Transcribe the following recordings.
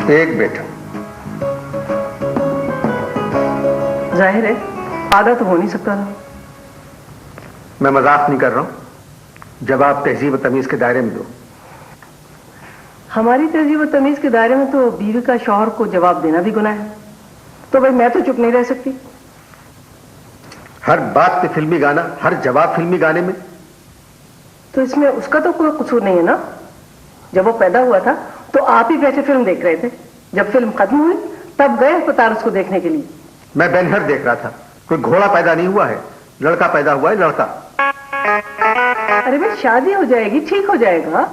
एक बेटा। जाहिर है आधा तो हो नहीं सकता था। मैं मजाक नहीं कर रहा हूं। जवाब तहजीब व तमीज के दायरे में दो। हमारी तहजीब व तमीज के दायरे में तो बीवी का शौहर को जवाब देना भी गुनाह है। तो भाई मैं तो चुप नहीं रह सकती। हर बात पे फिल्मी गाना, हर जवाब फिल्मी गाने में। तो इसमें उसका तो कोई कसूर नहीं है ना। जब वो पैदा हुआ था तो आप ही बैठे फिल्म देख रहे थे। जब फिल्म खत्म हुई तब गए अस्पताल उसको देखने के लिए। मैं बैनर देख रहा था। कोई घोड़ा पैदा नहीं हुआ है, लड़का पैदा हुआ है, लड़का। अरे भाई शादी हो जाएगी, ठीक हो जाएगा।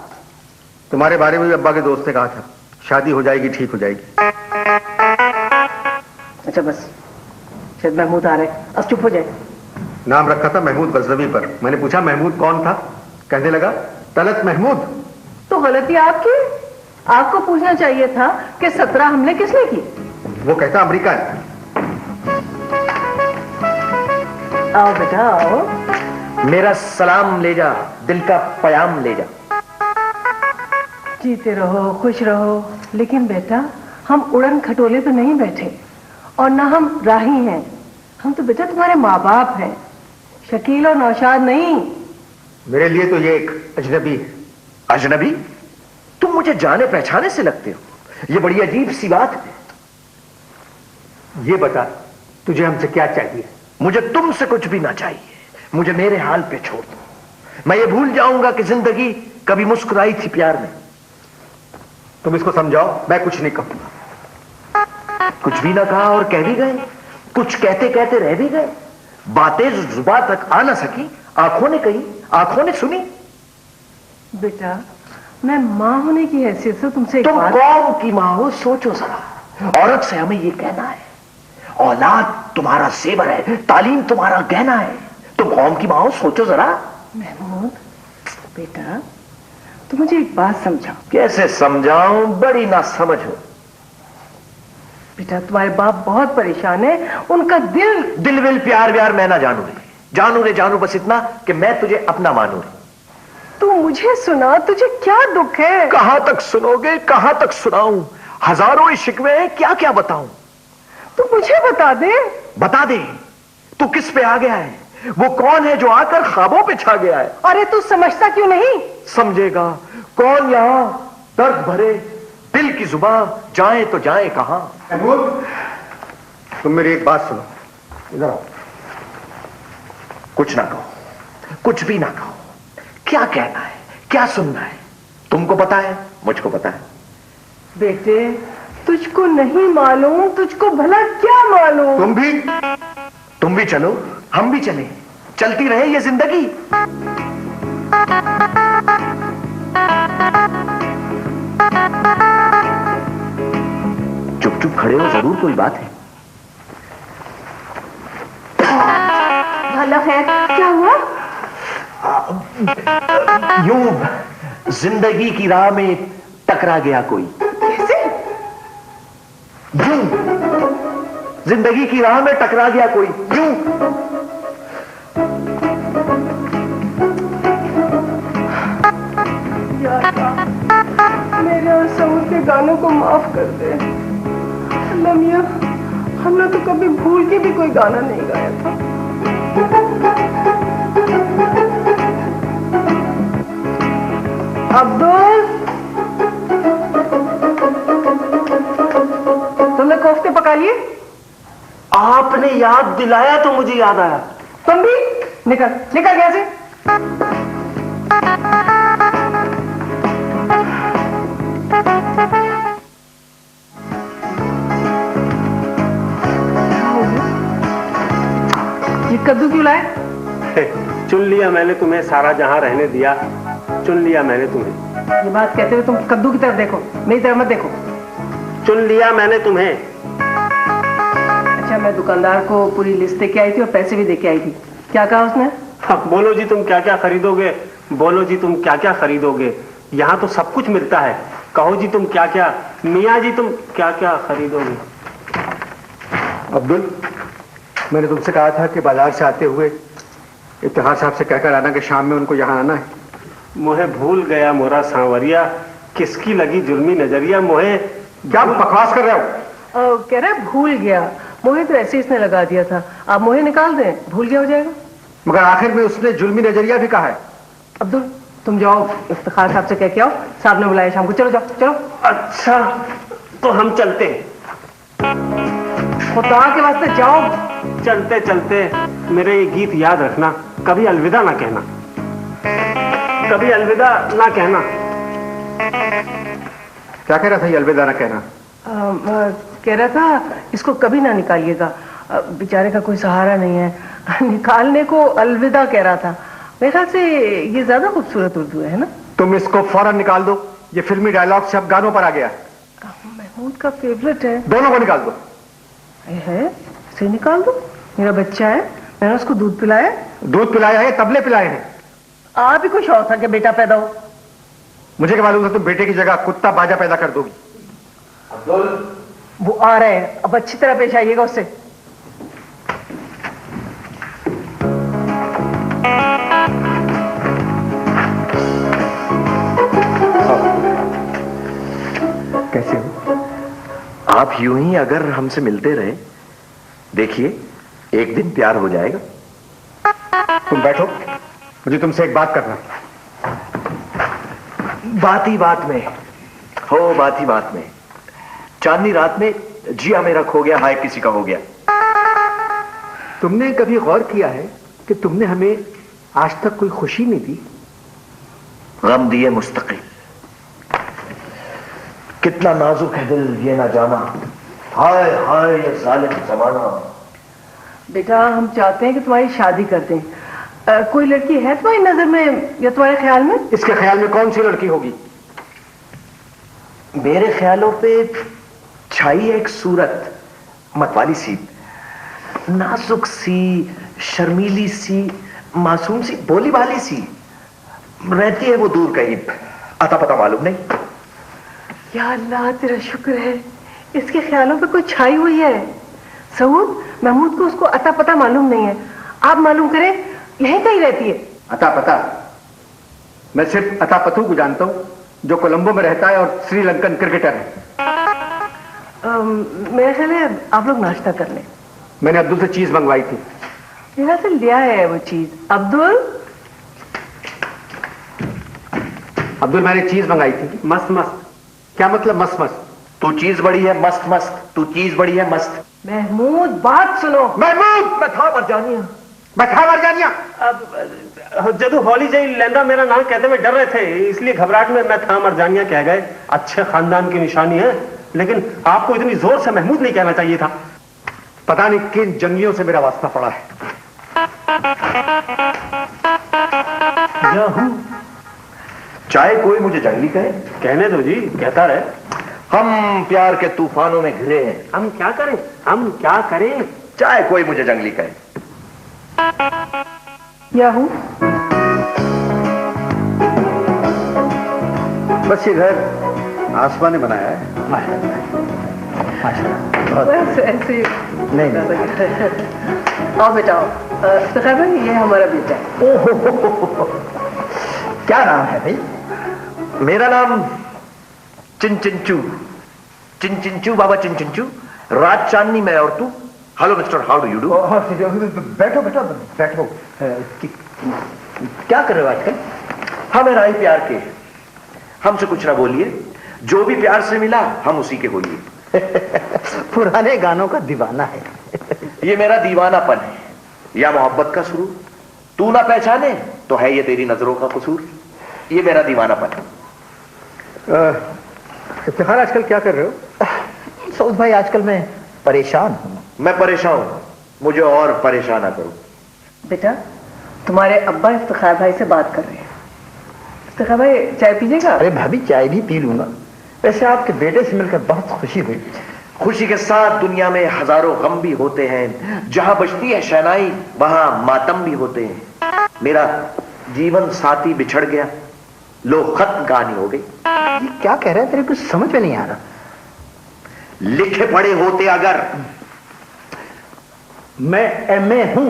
तुम्हारे बारे में भी अब्बा के दोस्त ने कहा था, शादी हो जाएगी, ठीक हो जाएगी। अच्छा बस, शायद महमूद आ रहे, अब चुप हो जाए। नाम रखा था महमूद गजनवी पर। मैंने पूछा महमूद कौन था, कहने लगा तलत महमूद। तो गलती आपकी। आपको पूछना चाहिए था कि 17 हमले किसने की। वो कहता अमेरिका ने। आओ बेटा आओ। मेरा सलाम ले जा, दिल का पयाम ले जा। जीते रहो, खुश रहो। लेकिन बेटा हम उड़न खटोले तो नहीं बैठे और ना हम राही हैं। हम तो बेटा तुम्हारे माँ बाप हैं, शकील और नौशाद नहीं। मेरे लिए तो ये एक अजनबी है। अजनबी? तुम मुझे जाने पहचाने से लगते हो। ये बड़ी अजीब सी बात है। ये बता तुझे हमसे क्या चाहिए? मुझे तुमसे कुछ भी ना चाहिए। मुझे मेरे हाल पे छोड़ दो। मैं ये भूल जाऊंगा कि जिंदगी कभी मुस्कुराई थी प्यार में। तुम इसको समझाओ, मैं कुछ नहीं कहूंगा। कुछ भी ना कहा और कह भी गए। कुछ कहते कहते रह भी गए। बातें जुबान तक आ ना सकी, आंखों ने कही, आंखों ने सुनी। बेटा मैं माँ होने की हैसियत से तुमसे तुम कौन की माँ हो, सोचो जरा। औरत से हमें ये कहना है, औलाद तुम्हारा जेवर है, तालीम तुम्हारा गहना है। तुम कौन की माँ हो, सोचो जरा। महमूद बेटा तुम मुझे एक बात समझाओ। कैसे समझाऊं, बड़ी ना समझ हो। बेटा तुम्हारे बाप बहुत परेशान है, उनका दिल विल प्यार व्यार मैं ना जानू रे। जानू रे जानू बस इतना कि मैं तुझे अपना मानू रे। तू मुझे सुना, तुझे क्या दुख है? कहां तक सुनोगे, कहां तक सुनाऊं? हजारों ही शिकवे हैं, क्या क्या बताऊं? तू मुझे बता दे। बता दे, तू किस पे आ गया है? वो कौन है जो आकर ख्वाबों पे छा गया है? अरे तू समझता क्यों नहीं? समझेगा कौन यहां दर्द भरे दिल की जुबान जाए तो जाए कहां? महमूद तुम मेरी एक बात सुनो, इधर आओ। कुछ ना कहो, कुछ भी ना कहो। क्या कहना है, क्या सुनना है? तुमको पता है, मुझको पता है। बेटे तुझको नहीं मालूम, तुझको भला क्या मालूम? तुम भी चलो, हम भी चले, चलती रहे ये जिंदगी। चुप चुप खड़े हो, जरूर कोई बात है। भला है, क्या हुआ? यूं जिंदगी की राह में टकरा गया कोई। कैसे? यूं जिंदगी की राह में टकरा गया कोई, यूं। मेरे और सऊद के गानों को माफ कर दे। अल्लाह मियां, हमने तो कभी भूल के भी कोई गाना नहीं गाया था। अब्दुल, तुमने कोफ्ते पका लिए? आपने याद दिलाया तो मुझे याद आया। तुम भी निकल निकल यहाँ से। ये कद्दू क्यों लाए? चुन लिया मैंने तुम्हें, सारा जहां रहने दिया। चुन लिया मैंने तुम्हें। ये बात कहते हुए तुम कद्दू की तरफ देखो, मेरी तरफ मत देखो। चुन लिया मैंने तुम्हें। अच्छा मैं दुकानदार को पूरी लिस्ट दे के आई थी और पैसे भी दे के आई थी। क्या कहा उसने? हाँ, बोलो जी तुम क्या क्या खरीदोगे, बोलो जी तुम क्या क्या खरीदोगे। यहाँ तो सब कुछ मिलता है। कहो जी तुम क्या क्या, मियाँ जी तुम क्या क्या खरीदोगे। अब्दुल मैंने तुमसे कहा था कि बाजार से आते हुए इत्तेहाद साहब से कहकर आना कि शाम में उनको यहाँ आना है। मोहे भूल गया मोरा सांवरिया, किसकी लगी जुल्मी नजरिया। मोहे क्या बकवास कर रहे हो? कह रहा है भूल गया। मोहे तो ऐसे इसने लगा दिया था, आप मोहे निकाल दें, भूल गया हो जाएगा। मगर आखिर में उसने जुल्मी नजरिया भी कहा है। अब्दुल तुम जाओ, इफ्तिखार साहब से कह के आओ, साहब ने बुलाया शाम को। चलो जाओ चलो। अच्छा तो हम चलते हैं। खुदा के वास्ते जाओ। चलते चलते मेरे ये गीत याद रखना, कभी अलविदा ना कहना, कभी अलविदा ना कहना। क्या कह रहा था ये अलविदा ना कहना? कह रहा था इसको कभी ना निकालिएगा, बेचारे का कोई सहारा नहीं है, निकालने को अलविदा कह रहा था। मेरे ख्याल से ये ज्यादा खूबसूरत उर्दू है ना? तुम इसको फौरन निकाल दो, ये फिल्मी डायलॉग से अब गानों पर आ गया है। महमूद का फेवरेट है। दोनों को निकाल दो। है इसे निकाल दो, मेरा बच्चा है, मैंने उसको दूध पिलाया। दूध पिलाया है, तबले पिलाए हैं। आप ही को शौक था कि बेटा पैदा हो। मुझे क्या मालूम था तुम बेटे की जगह कुत्ता बाजा पैदा कर दोगी। अब्दुल वो आ रहे हैं, अब अच्छी तरह पेश आइएगा उससे। कैसे हो? आप यूं ही अगर हमसे मिलते रहे, देखिए एक दिन प्यार हो जाएगा। तुम बैठो, मुझे तुमसे एक बात करना। बात ही बात में हो, बात ही बात में। चांदनी रात में जिया मेरा खो गया, हाय किसी का हो गया। तुमने कभी गौर किया है कि तुमने हमें आज तक कोई खुशी नहीं दी? गम दिए मुस्तकिल। कितना नाजुक है दिल ये ना जाना, हाय हाय ये जालिम जमाना। बेटा हम चाहते हैं कि तुम्हारी शादी कर दें। कोई लड़की है तुम्हारी नजर में या तुम्हारे ख्याल में? इसके ख्याल में कौन सी लड़की होगी? मेरे ख्यालों पे छाई है एक सूरत, मतवाली सी, नाजुक सी, शर्मीली सी, मासूम सी, भोली भाली सी। रहती है वो दूर कहीं, अता पता मालूम नहीं। या अल्लाह तेरा शुक्र है, इसके ख्यालों पे कोई छाई हुई है। सऊद, महमूद को उसको अता पता मालूम नहीं है, आप मालूम करें, यहीं कहीं रहती है। अता पता? मैं सिर्फ अता पतू को जानता हूं, जो कोलंबो में रहता है और श्रीलंकन क्रिकेटर है। मेरा ख्याल है आप लोग नाश्ता कर लें। मैंने अब्दुल से चीज मंगवाई थी। मेरा से लिया है वो चीज। अब्दुल, अब्दुल मैंने चीज मंगाई थी। मस्त मस्त? क्या मतलब मस्त मस्त? तू चीज बड़ी है मस्त मस्त, तू चीज बड़ी है मस्त। महमूद बात सुनो। महमूद! मैं था मरजानिया, मैं था मरजानिया। अब जदू हौली जई लेंदा मेरा नाम कहते हुए डर रहे थे, इसलिए घबराहट में मैं था मरजानिया कह गए। अच्छे खानदान की निशानी है, लेकिन आपको इतनी जोर से महमूद नहीं कहना चाहिए था। पता नहीं किन जंगियों से मेरा वास्ता पड़ा है। चाहे कोई मुझे जंगली कहे, कहने दो जी, कहता रहे। हम प्यार के तूफानों में घिरे हैं। हम क्या करें, हम क्या करें? चाहे कोई मुझे जंगली कहे। याहू, बस ये घर आसमान ने बनाया है। बस ऐसे नहीं आओ बेटा आओ। सखा भाई, ये हमारा बेटा है। क्या नाम है भाई? मेरा नाम चिंचिंचू, चिंचिंचू बाबा चिंचिंचू। रात चांदनी मैं और तू। Hello mister, how do you do? बैठो बेटा बैठो। क्या कर रहे हो आजकल? हमें राही प्यार के, हमसे कुछ ना बोलिए, जो भी प्यार से मिला हम उसी के होइए। पुराने गानों का दीवाना है। ये मेरा दीवानापन है या मोहब्बत का सुरूर। तू ना पहचाने तो है ये तेरी नजरों का कसूर। ये मेरा दीवानापन है। इफ्तिखार आजकल क्या कर रहे हो? सऊद भाई आजकल मैं परेशान हूं। मैं परेशान हूं, मुझे और परेशान ना करो। बेटा तुम्हारे अब्बा इफ्तिखार भाई से बात कर रहे हैं। इफ्तिखार भाई चाय पीजिएगा? अरे भाभी चाय भी पी लूंगा। वैसे आपके बेटे से मिलकर बहुत खुशी हुई। खुशी के साथ दुनिया में हजारों गम भी होते हैं। जहां बजती है शहनाई वहां मातम भी होते हैं। मेरा जीवन साथी बिछड़ गया, लो खत्म कहानी हो गई। ये क्या कह रहा है, तेरे कुछ समझ में नहीं आ रहा। लिखे पढ़े होते अगर। मैं एमए हूं।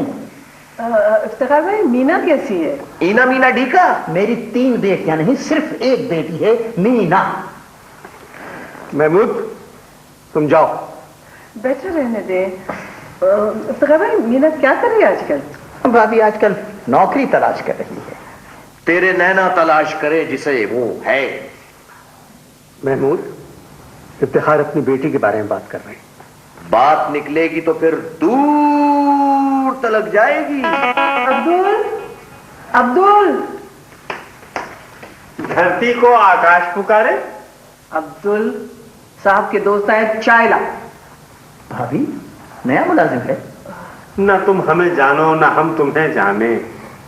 इफ्तिखार भाई मीना कैसी है? ईना मीना ढीका। मेरी 3 बेटियां नहीं, सिर्फ एक बेटी है, मीना। महमूद, तुम जाओ। बेटर रहने दे। इफ्तिखार भाई, मीना क्या कर रही है आजकल? भाभी आजकल नौकरी तलाश कर रही है। तेरे नैना तलाश करे जिसे वो है। महमूद, इफ्तिखार अपनी बेटी के बारे में बात कर रहे हैं। बात निकलेगी तो फिर दूर तलक जाएगी। अब्दुल, अब्दुल, धरती को आकाश पुकारे। अब्दुल साहब के दोस्त आए, चाय ला। भाभी नया मुलाजिम है? ना तुम हमें जानो ना हम तुम्हें जाने,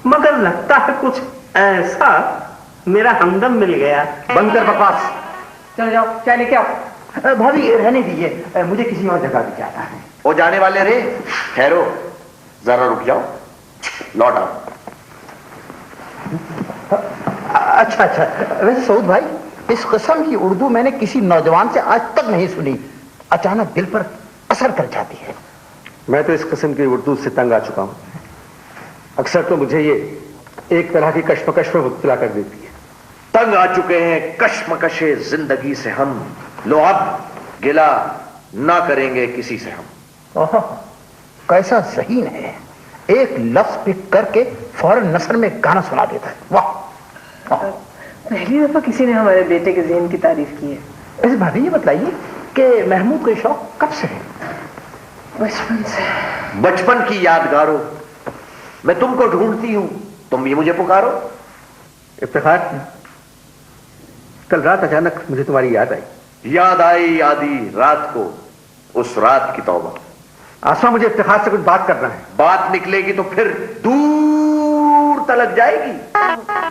मगर लगता है कुछ ऐसा मेरा हमदम मिल गया। बंद कर बकवास। चलो जाओ, चाय लेके आओ। भाभी रहने दीजिए, मुझे किसी और जगह भी जाना है। वो जाने वाले रे, ठहरो, जरा रुक जाओ, लौट आओ। अच्छा अच्छा, वैसे सऊद भाई, इस किस्म की उर्दू मैंने किसी नौजवान से आज तक नहीं सुनी। अचानक दिल पर असर कर जाती है। मैं तो इस किस्म की उर्दू से तंग आ चुका हूं। अक्सर तो मुझे ये एक तरह की कश्मकश में मुब्तला कर देती है। तंग आ चुके हैं कश्मकशे जिंदगी से हम। लो अब गिला ना करेंगे किसी से हम। ओह, कैसा ज़हीन है, एक लफ्ज पिक करके फौरन नसर में गाना सुना देता है। वाह। पहली दफा किसी ने हमारे बेटे के ज़हन की तारीफ की है। वैसे भाभी ये बताइए कि महमूद को ये शौक कब से है? बचपन से। बचपन की यादगारों, मैं तुमको ढूंढती हूं, तुम भी मुझे पुकारो। इफ्तिखार, कल रात अचानक मुझे तुम्हारी याद आई। याद आई आधी रात को, उस रात की तौबा। आसमा, मुझे इफ्तिखार से कुछ बात करना है। बात निकलेगी तो फिर दूर तलक जाएगी।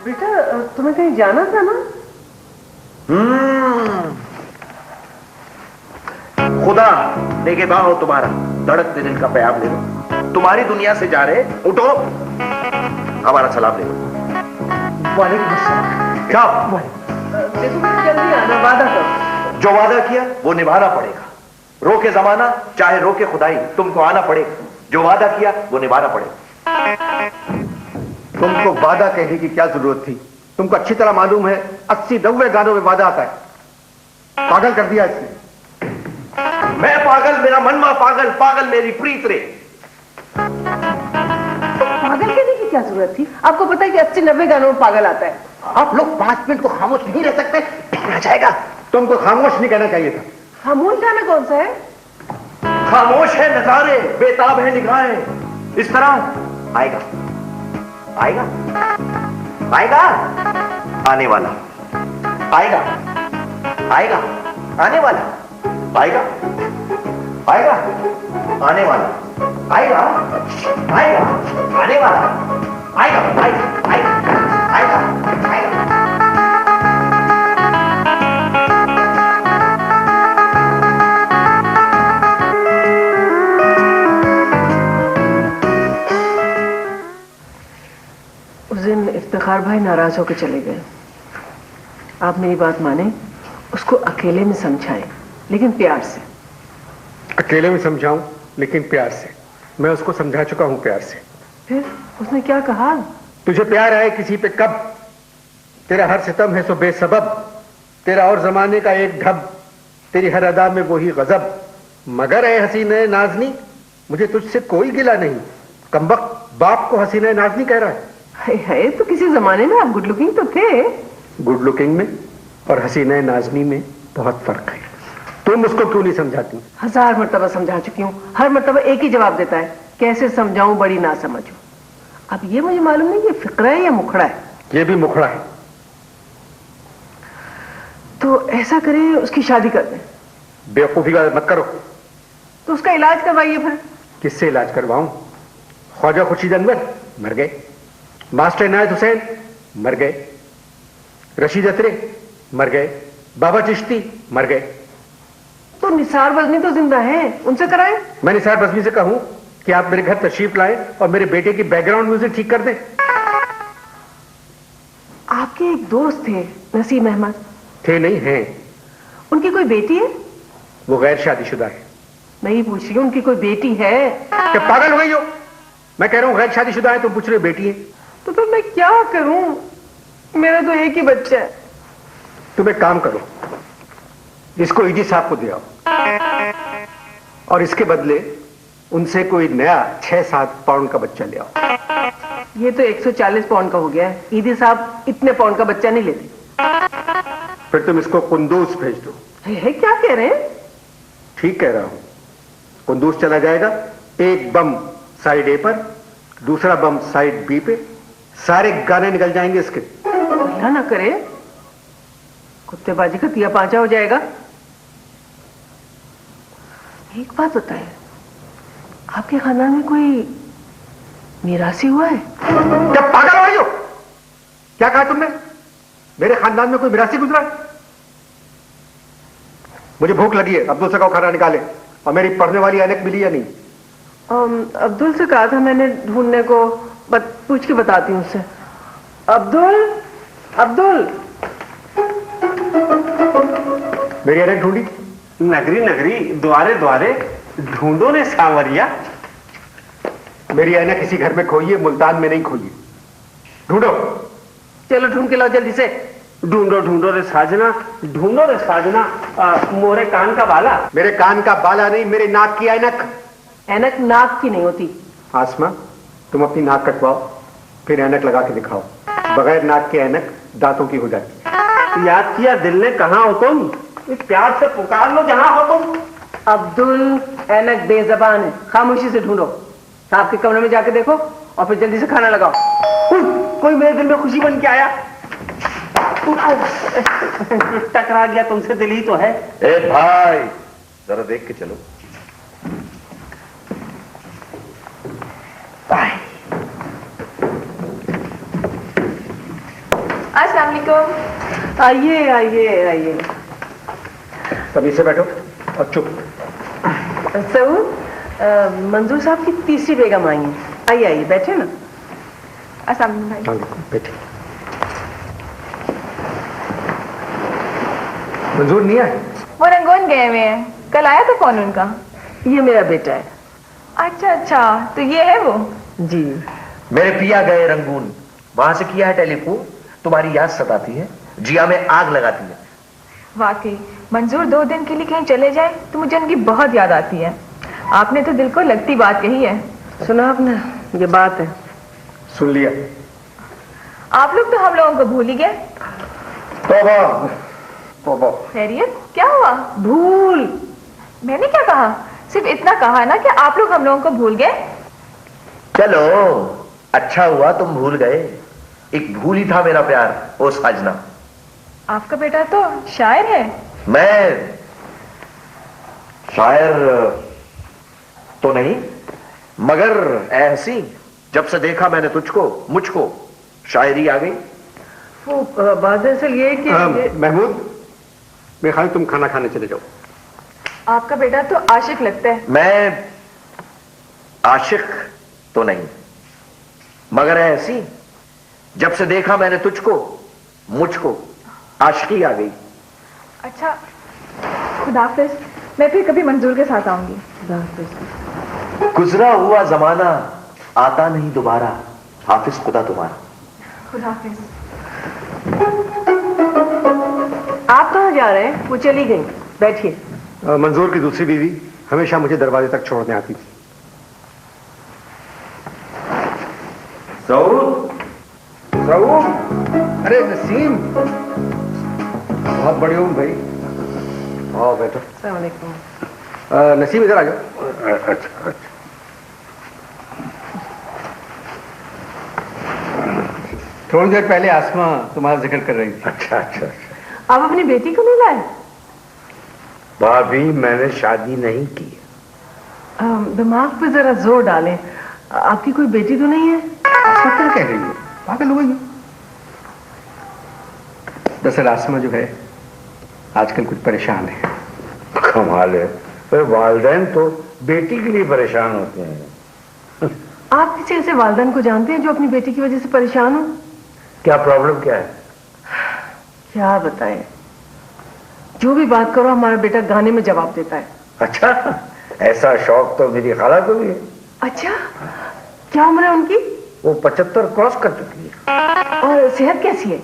बेटा, तुम्हें कहीं जाना था ना? खुदा निगहबान हो तुम्हारा, धड़कते दिल का प्याम ले लो। तुम्हारी दुनिया से जा रहे, उठो, हमारा सलाम ले लो। वालेकुम अस्सलाम। क्या? देखो बेटा, जल्दी आना, वादा करो। जो वादा किया वो निभाना पड़ेगा। रोके जमाना चाहे रोके खुदाई, तुमको आना पड़ेगा। जो वादा किया वो निभाना पड़ेगा। तुमको वादा कहने की क्या जरूरत थी? तुमको अच्छी तरह मालूम है 80-90 गानों में वादा आता है। पागल कर दिया इसने। मैं पागल, मेरा मनवा पागल, पागल मेरी प्रीत रे। पागल कहने की क्या जरूरत थी? आपको पता है कि 80-90 गानों में पागल आता है। आप लोग 5 मिनट को खामोश नहीं रह सकते? आ जाएगा। तुमको खामोश नहीं कहना चाहिए था। खामोश गाना कौन सा है? खामोश है नजारे, बेताब है निगाहें। इस तरह आएगा, आएगा, आएगा, आने वाला, आएगा, आएगा, आने वाला, आएगा, आएगा, आने वाला, आएगा, आएगा, आने वाला, आएगा, आएगा, आएगा, आएगा, आएगा। उस दिन इफ्तिखार भाई नाराज होकर चले गए। आप मेरी बात माने, उसको अकेले में समझाएं, लेकिन प्यार से। अकेले में समझाऊं लेकिन प्यार से? मैं उसको समझा चुका हूं प्यार से। फिर उसने क्या कहा? तुझे प्यार है किसी पे कब? तेरा हर सितम है सो बेसबब, तेरा और जमाने का एक ढब, तेरी हर अदा में वही गजब। मगर है हसीने नाजनी, मुझे तुझसे कोई गिला नहीं। कमबख्त बाप को हसीने नाजनी कह रहा है। है तो किसी जमाने में आप गुड लुकिंग तो थे। गुड लुकिंग में और हसीने नाजनी में बहुत फर्क है। तुम उसको क्यों नहीं समझाती? 1000 मर्तबा समझा चुकी हूँ, हर मर्तबा एक ही जवाब देता है, कैसे समझाऊं, बड़ी ना समझू। अब ये मुझे मालूम नहीं ये फिक्रा है या मुखड़ा है। ये भी मुखड़ा है। तो ऐसा करें, उसकी शादी कर दें। बेवकूफी का मत करो। तो उसका इलाज करवाइए फिर। किससे इलाज करवाऊं? ख्वाजा खुर्शीद अनवर मर गए, मास्टर इनायत हुसैन मर गए, रशीद अतरे मर गए, बाबा चिश्ती मर गए। तो निसार बजनी तो जिंदा है, उनसे कराएं। मैं निसार बजनी से कहूं कि आप मेरे घर तशरीफ लाएं और मेरे बेटे की बैकग्राउंड म्यूजिक ठीक कर दें। आपके एक दोस्त थे नसीम अहमद। थे नहीं हैं। उनकी कोई बेटी है? वो गैर शादीशुदा है। नहीं पूछ रही हूँ, उनकी कोई बेटी है? क्या पागल हो गई हो? मैं कह रहा हूं गैर शादीशुदा है, तुम पूछ रहे हो बेटी है। तो फिर मैं क्या करूं? मेरा तो एक ही बच्चा है। तुम एक काम करो, इसको ईजी साहब को दे आओ। और इसके बदले उनसे कोई नया 6-7 पाउंड का बच्चा ले आओ। ये तो 140 पाउंड का हो गया है। ईदी साहब इतने पाउंड का बच्चा नहीं लेते। फिर तुम इसको कुंदूस भेज दो। है क्या कह रहे हैं? ठीक कह रहा हूं। कुंदूस चला जाएगा, एक बम साइड ए पर, दूसरा बम साइड बी पे, सारे गाने निकल जाएंगे इसके। अल्लाह ना करे कुत्तेबाजी का तिया पांचा हो जाएगा। एक बात बताए, आपके खानदान में कोई मिरासी हुआ है? क्या पागल हो रही हो? क्या कहा तुमने? मेरे खानदान में कोई मिरासी गुजरा? मुझे भूख लगी है, अब्दुल से कहो खाना निकाले। और मेरी पढ़ने वाली ऐनक मिली या नहीं? अब्दुल से कहा था मैंने ढूंढने को, पूछ के बताती हूँ उससे। अब्दुल, अब्दुल, मेरी ऐनक ढूंढी? नगरी नगरी द्वारे द्वारे ढूंढो ने सांवरिया। मेरी ऐनक किसी घर में खोई है, मुल्तान में नहीं खोई है। ढूंढो। चलो ढूंढ के लाओ जल्दी से। ढूंढो ढूंढो रे साजना, ढूंढो रे साजना। मोरे कान का बाला। मेरे कान का बाला नहीं, मेरे नाक की ऐनक। ऐनक नाक की नहीं होती। आसमा, तुम अपनी नाक कटवाओ, फिर ऐनक लगा के दिखाओ। बगैर नाक के ऐनक दांतों की हो जाती। याद किया दिल ने, कहां हो तुम? प्यार से पुकार लो जहां हो तुम। अब्दुल, ऐनक बेजबान है, खामोशी से ढूंढो। साहब के कमरे में जाके देखो और फिर जल्दी से खाना लगाओ। कोई मेरे दिल में खुशी बन के आया। टकरा गया तुमसे, दिल ही तो है। ए भाई, जरा देख के चलो। अस्सलाम वालेकुम। आइए आइए आइए। सभी से बैठो और चुप। सऊद, मंजूर साहब की तीसरी बेगम आई है। आइए आइए, बैठे ना। अस्सलाम वालेकुम भाई। बैठे। मंजूर नहीं आए? वो रंगून गए हुए हैं, कल आया था फोन उनका। ये मेरा बेटा है। अच्छा अच्छा, तो ये है वो। जी। मेरे पिया गए रंगून, वहां से किया है टेलीफोन। तुम्हारी याद सताती है, जिया में आग लगाती है। वाकई मंजूर 2 दिन के लिए कहीं चले जाए तो मुझे उनकी बहुत याद आती है। आपने तो दिल को लगती बात कही है। सुना आपने? ये बात है। सुन लिया। आप लोग तो हम लोगों को भूल ही गए। तौबा तौबा। खैरियत, क्या हुआ? भूल? मैंने क्या कहा? सिर्फ इतना कहा ना कि आप लोग हम लोगों को भूल गए। चलो, अच्छा हुआ तुम भूल गए। एक भूल ही था मेरा प्यार, ओ साजना। आपका बेटा तो शायर है। मैं शायर तो नहीं, मगर ऐसी जब से देखा मैंने तुझको, मुझको शायरी आ गई। वो बात दरअसल ये है कि महमूद, मैं ख्याल तुम खाना खाने चले जाओ। आपका बेटा तो आशिक लगता है। मैं आशिक तो नहीं, मगर ऐसी जब से देखा मैंने तुझको, मुझको आशिकी आ गई। अच्छा, खुदाफिज। मैं फिर कभी मंजूर के साथ आऊंगी। गुजरा हुआ जमाना आता नहीं दोबारा, हाफिज खुदा तुम्हारा। खुदाफिज। आप कहाँ जा रहे हैं? वो चली गई। बैठिए। मंजूर की दूसरी बीवी हमेशा मुझे दरवाजे तक छोड़ने आती थी। सऊद, सऊद, अरे नसीम, बहुत बड़ी हूँ भाई। आओ बैठो। अस्सलाम वालेकुम। नसीम इधर आ जाओ। अच्छा। थोड़ी देर पहले आसमा तुम्हारा जिक्र कर रही थी। अच्छा अच्छा। आप अपनी बेटी को नहीं लाए? भाभी, मैंने शादी नहीं की। दिमाग पे जरा जोर डालें। आपकी कोई बेटी तो नहीं है? आसमा क्या कह रही हो? पागल हो गई हो? दरअसल आसमा जो है आजकल कुछ परेशान है। कमाल है, वालिदैन तो बेटी के लिए परेशान होते हैं। आप किसी ऐसे वालिदैन को जानते हैं जो अपनी बेटी की वजह से परेशान हो? क्या प्रॉब्लम क्या है? क्या बताएं, जो भी बात करो हमारा बेटा गाने में जवाब देता है। अच्छा, ऐसा शौक तो मेरी खाला को भी है। अच्छा, क्या उम्र है उनकी? वो 75 क्रॉस कर चुकी है। और सेहत कैसी है?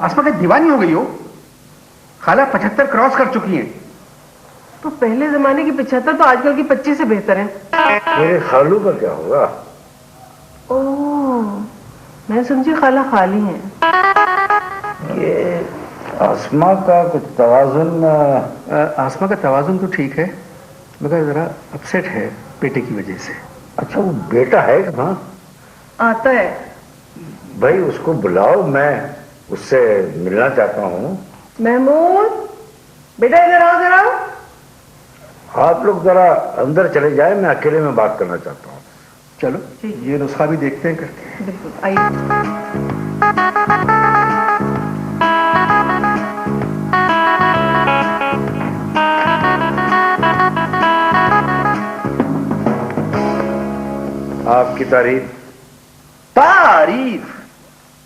आसमा क्या दीवानी हो गई हो? खाला 75 क्रॉस कर चुकी हैं। तो पहले जमाने की 75 तो आजकल की 25 से बेहतर है। मेरे खालू का क्या होगा? ओह, मैं समझी खाला खाली हैं। ये आसमा का कुछ तवाजुन। आसमा का तवाजुन तो ठीक है, मगर जरा अपसेट है बेटे की वजह से। अच्छा, वो बेटा है कहाँ? आता है। भाई उसको बुलाओ, मैं उससे मिलना चाहता हूँ। महमूद बेटा इधर आओ जरा। आप लोग जरा अंदर चले जाए, मैं अकेले में बात करना चाहता हूँ। चलो ये नुस्खा भी देखते हैं, करते हैं। बिल्कुल आइए। आपकी तारीफ। तारीफ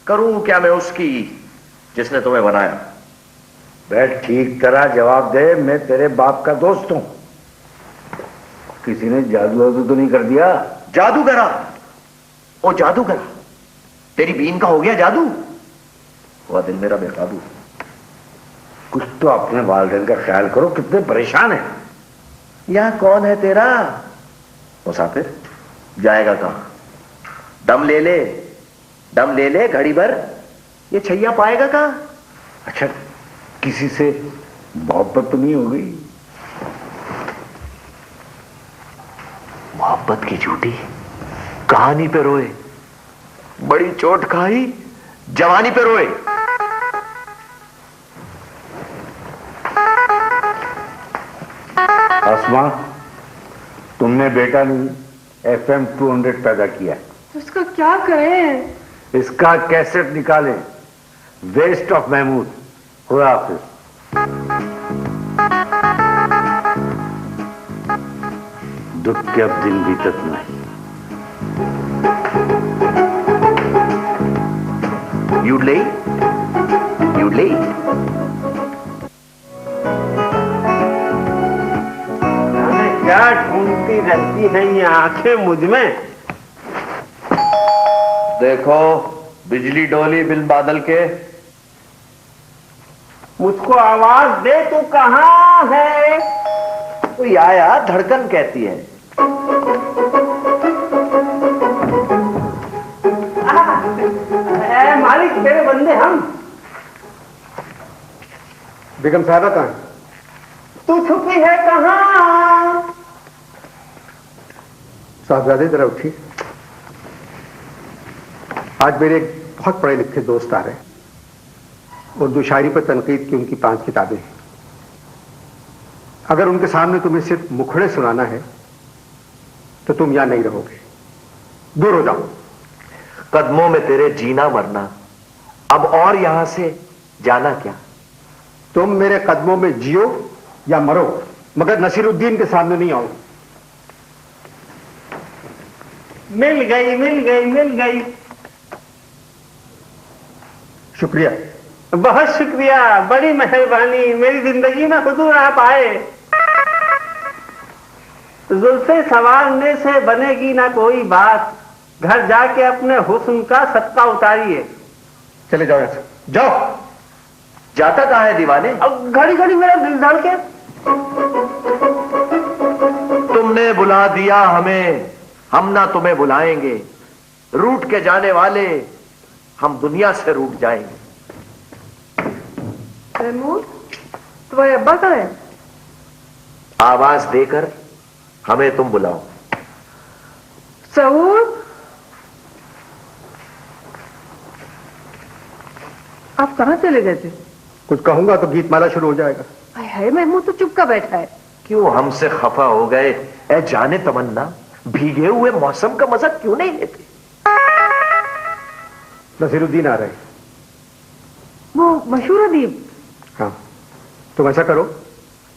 करूं क्या मैं उसकी जिसने तुम्हें बनाया? वह ठीक तरह जवाब दे, मैं तेरे बाप का दोस्त हूं। किसी ने जादू वादू तो नहीं कर दिया? जादूगरा? ओ जादूगरा, तेरी बीन का हो गया जादू? हुआ दिल मेरा बेकाबू। कुछ तो अपने वालिदैन का ख्याल करो, कितने परेशान है। यहां कौन है तेरा मुसाफिर? जाएगा कहां? दम ले ले, दम ले ले घड़ी भर, ये छैया पाएगा कहां? अच्छा, किसी से मोहब्बत तो नहीं हो गई? मोहब्बत की झूठी कहानी पे रोए, बड़ी चोट खाई जवानी पे रोए। आसमा, तुमने बेटा नहीं FM 200 पैदा किया। उसका क्या करें? इसका कैसेट निकालें। Waste of Mahmood. खुदा हाफिज। दुख के अब दिन बीतत नहीं। यूडले यूडले क्या ढूंढती रहती हैं ये आंखें मुझ में? देखो बिजली डोली बिल बादल के। मुझको आवाज दे, तू कहां है? कोई आया, धड़कन कहती है। मालिक तेरे बंदे हम। बेगम साहबा कहाँ है? तू छुपी है कहां? साहबजादे जरा उठिए। आज मेरे एक बहुत पढ़े लिखे दोस्त आ रहे हैं। उर्दू शायरी पर तनकीद की उनकी 5 किताबें हैं। अगर उनके सामने तुम्हें सिर्फ मुखड़े सुनाना है तो तुम यहां नहीं रहोगे, दूर हो जाओ। कदमों में तेरे जीना मरना, अब और यहां से जाना क्या? तुम मेरे कदमों में जियो या मरो, मगर नसीरुद्दीन के सामने नहीं आओ। मिल गई मिल गई मिल गई। शुक्रिया। बहुत शुक्रिया, बड़ी मेहरबानी। मेरी जिंदगी में हुजूर आप आए। जुल्फे संवारने से बनेगी ना कोई बात, घर जाके अपने हुस्न का सत्ता उतारिए। चले जाओ यहां से, जाओ। जाता कहां है दीवाने? अब घड़ी घड़ी मेरा दिल धड़के। तुमने बुला दिया हमें, हम ना तुम्हें बुलाएंगे। रूठ के जाने वाले हम दुनिया से रूठ जाएंगे। महमूद, तुम्हारे अब्बा कहाँ है? आवाज देकर हमें तुम बुलाओ। सऊद, आप कहाँ चले गए थे? कुछ कहूंगा तो गीतमाला शुरू हो जाएगा। हाय हाय, महमूद तो चुप का बैठा है। क्यों हमसे खफा हो गए? ए जाने तमन्ना, भीगे हुए मौसम का मजा क्यों नहीं लेते? नसीरुद्दीन आ रहे हैं। वो मशहूर अदीब। हाँ, तुम ऐसा करो,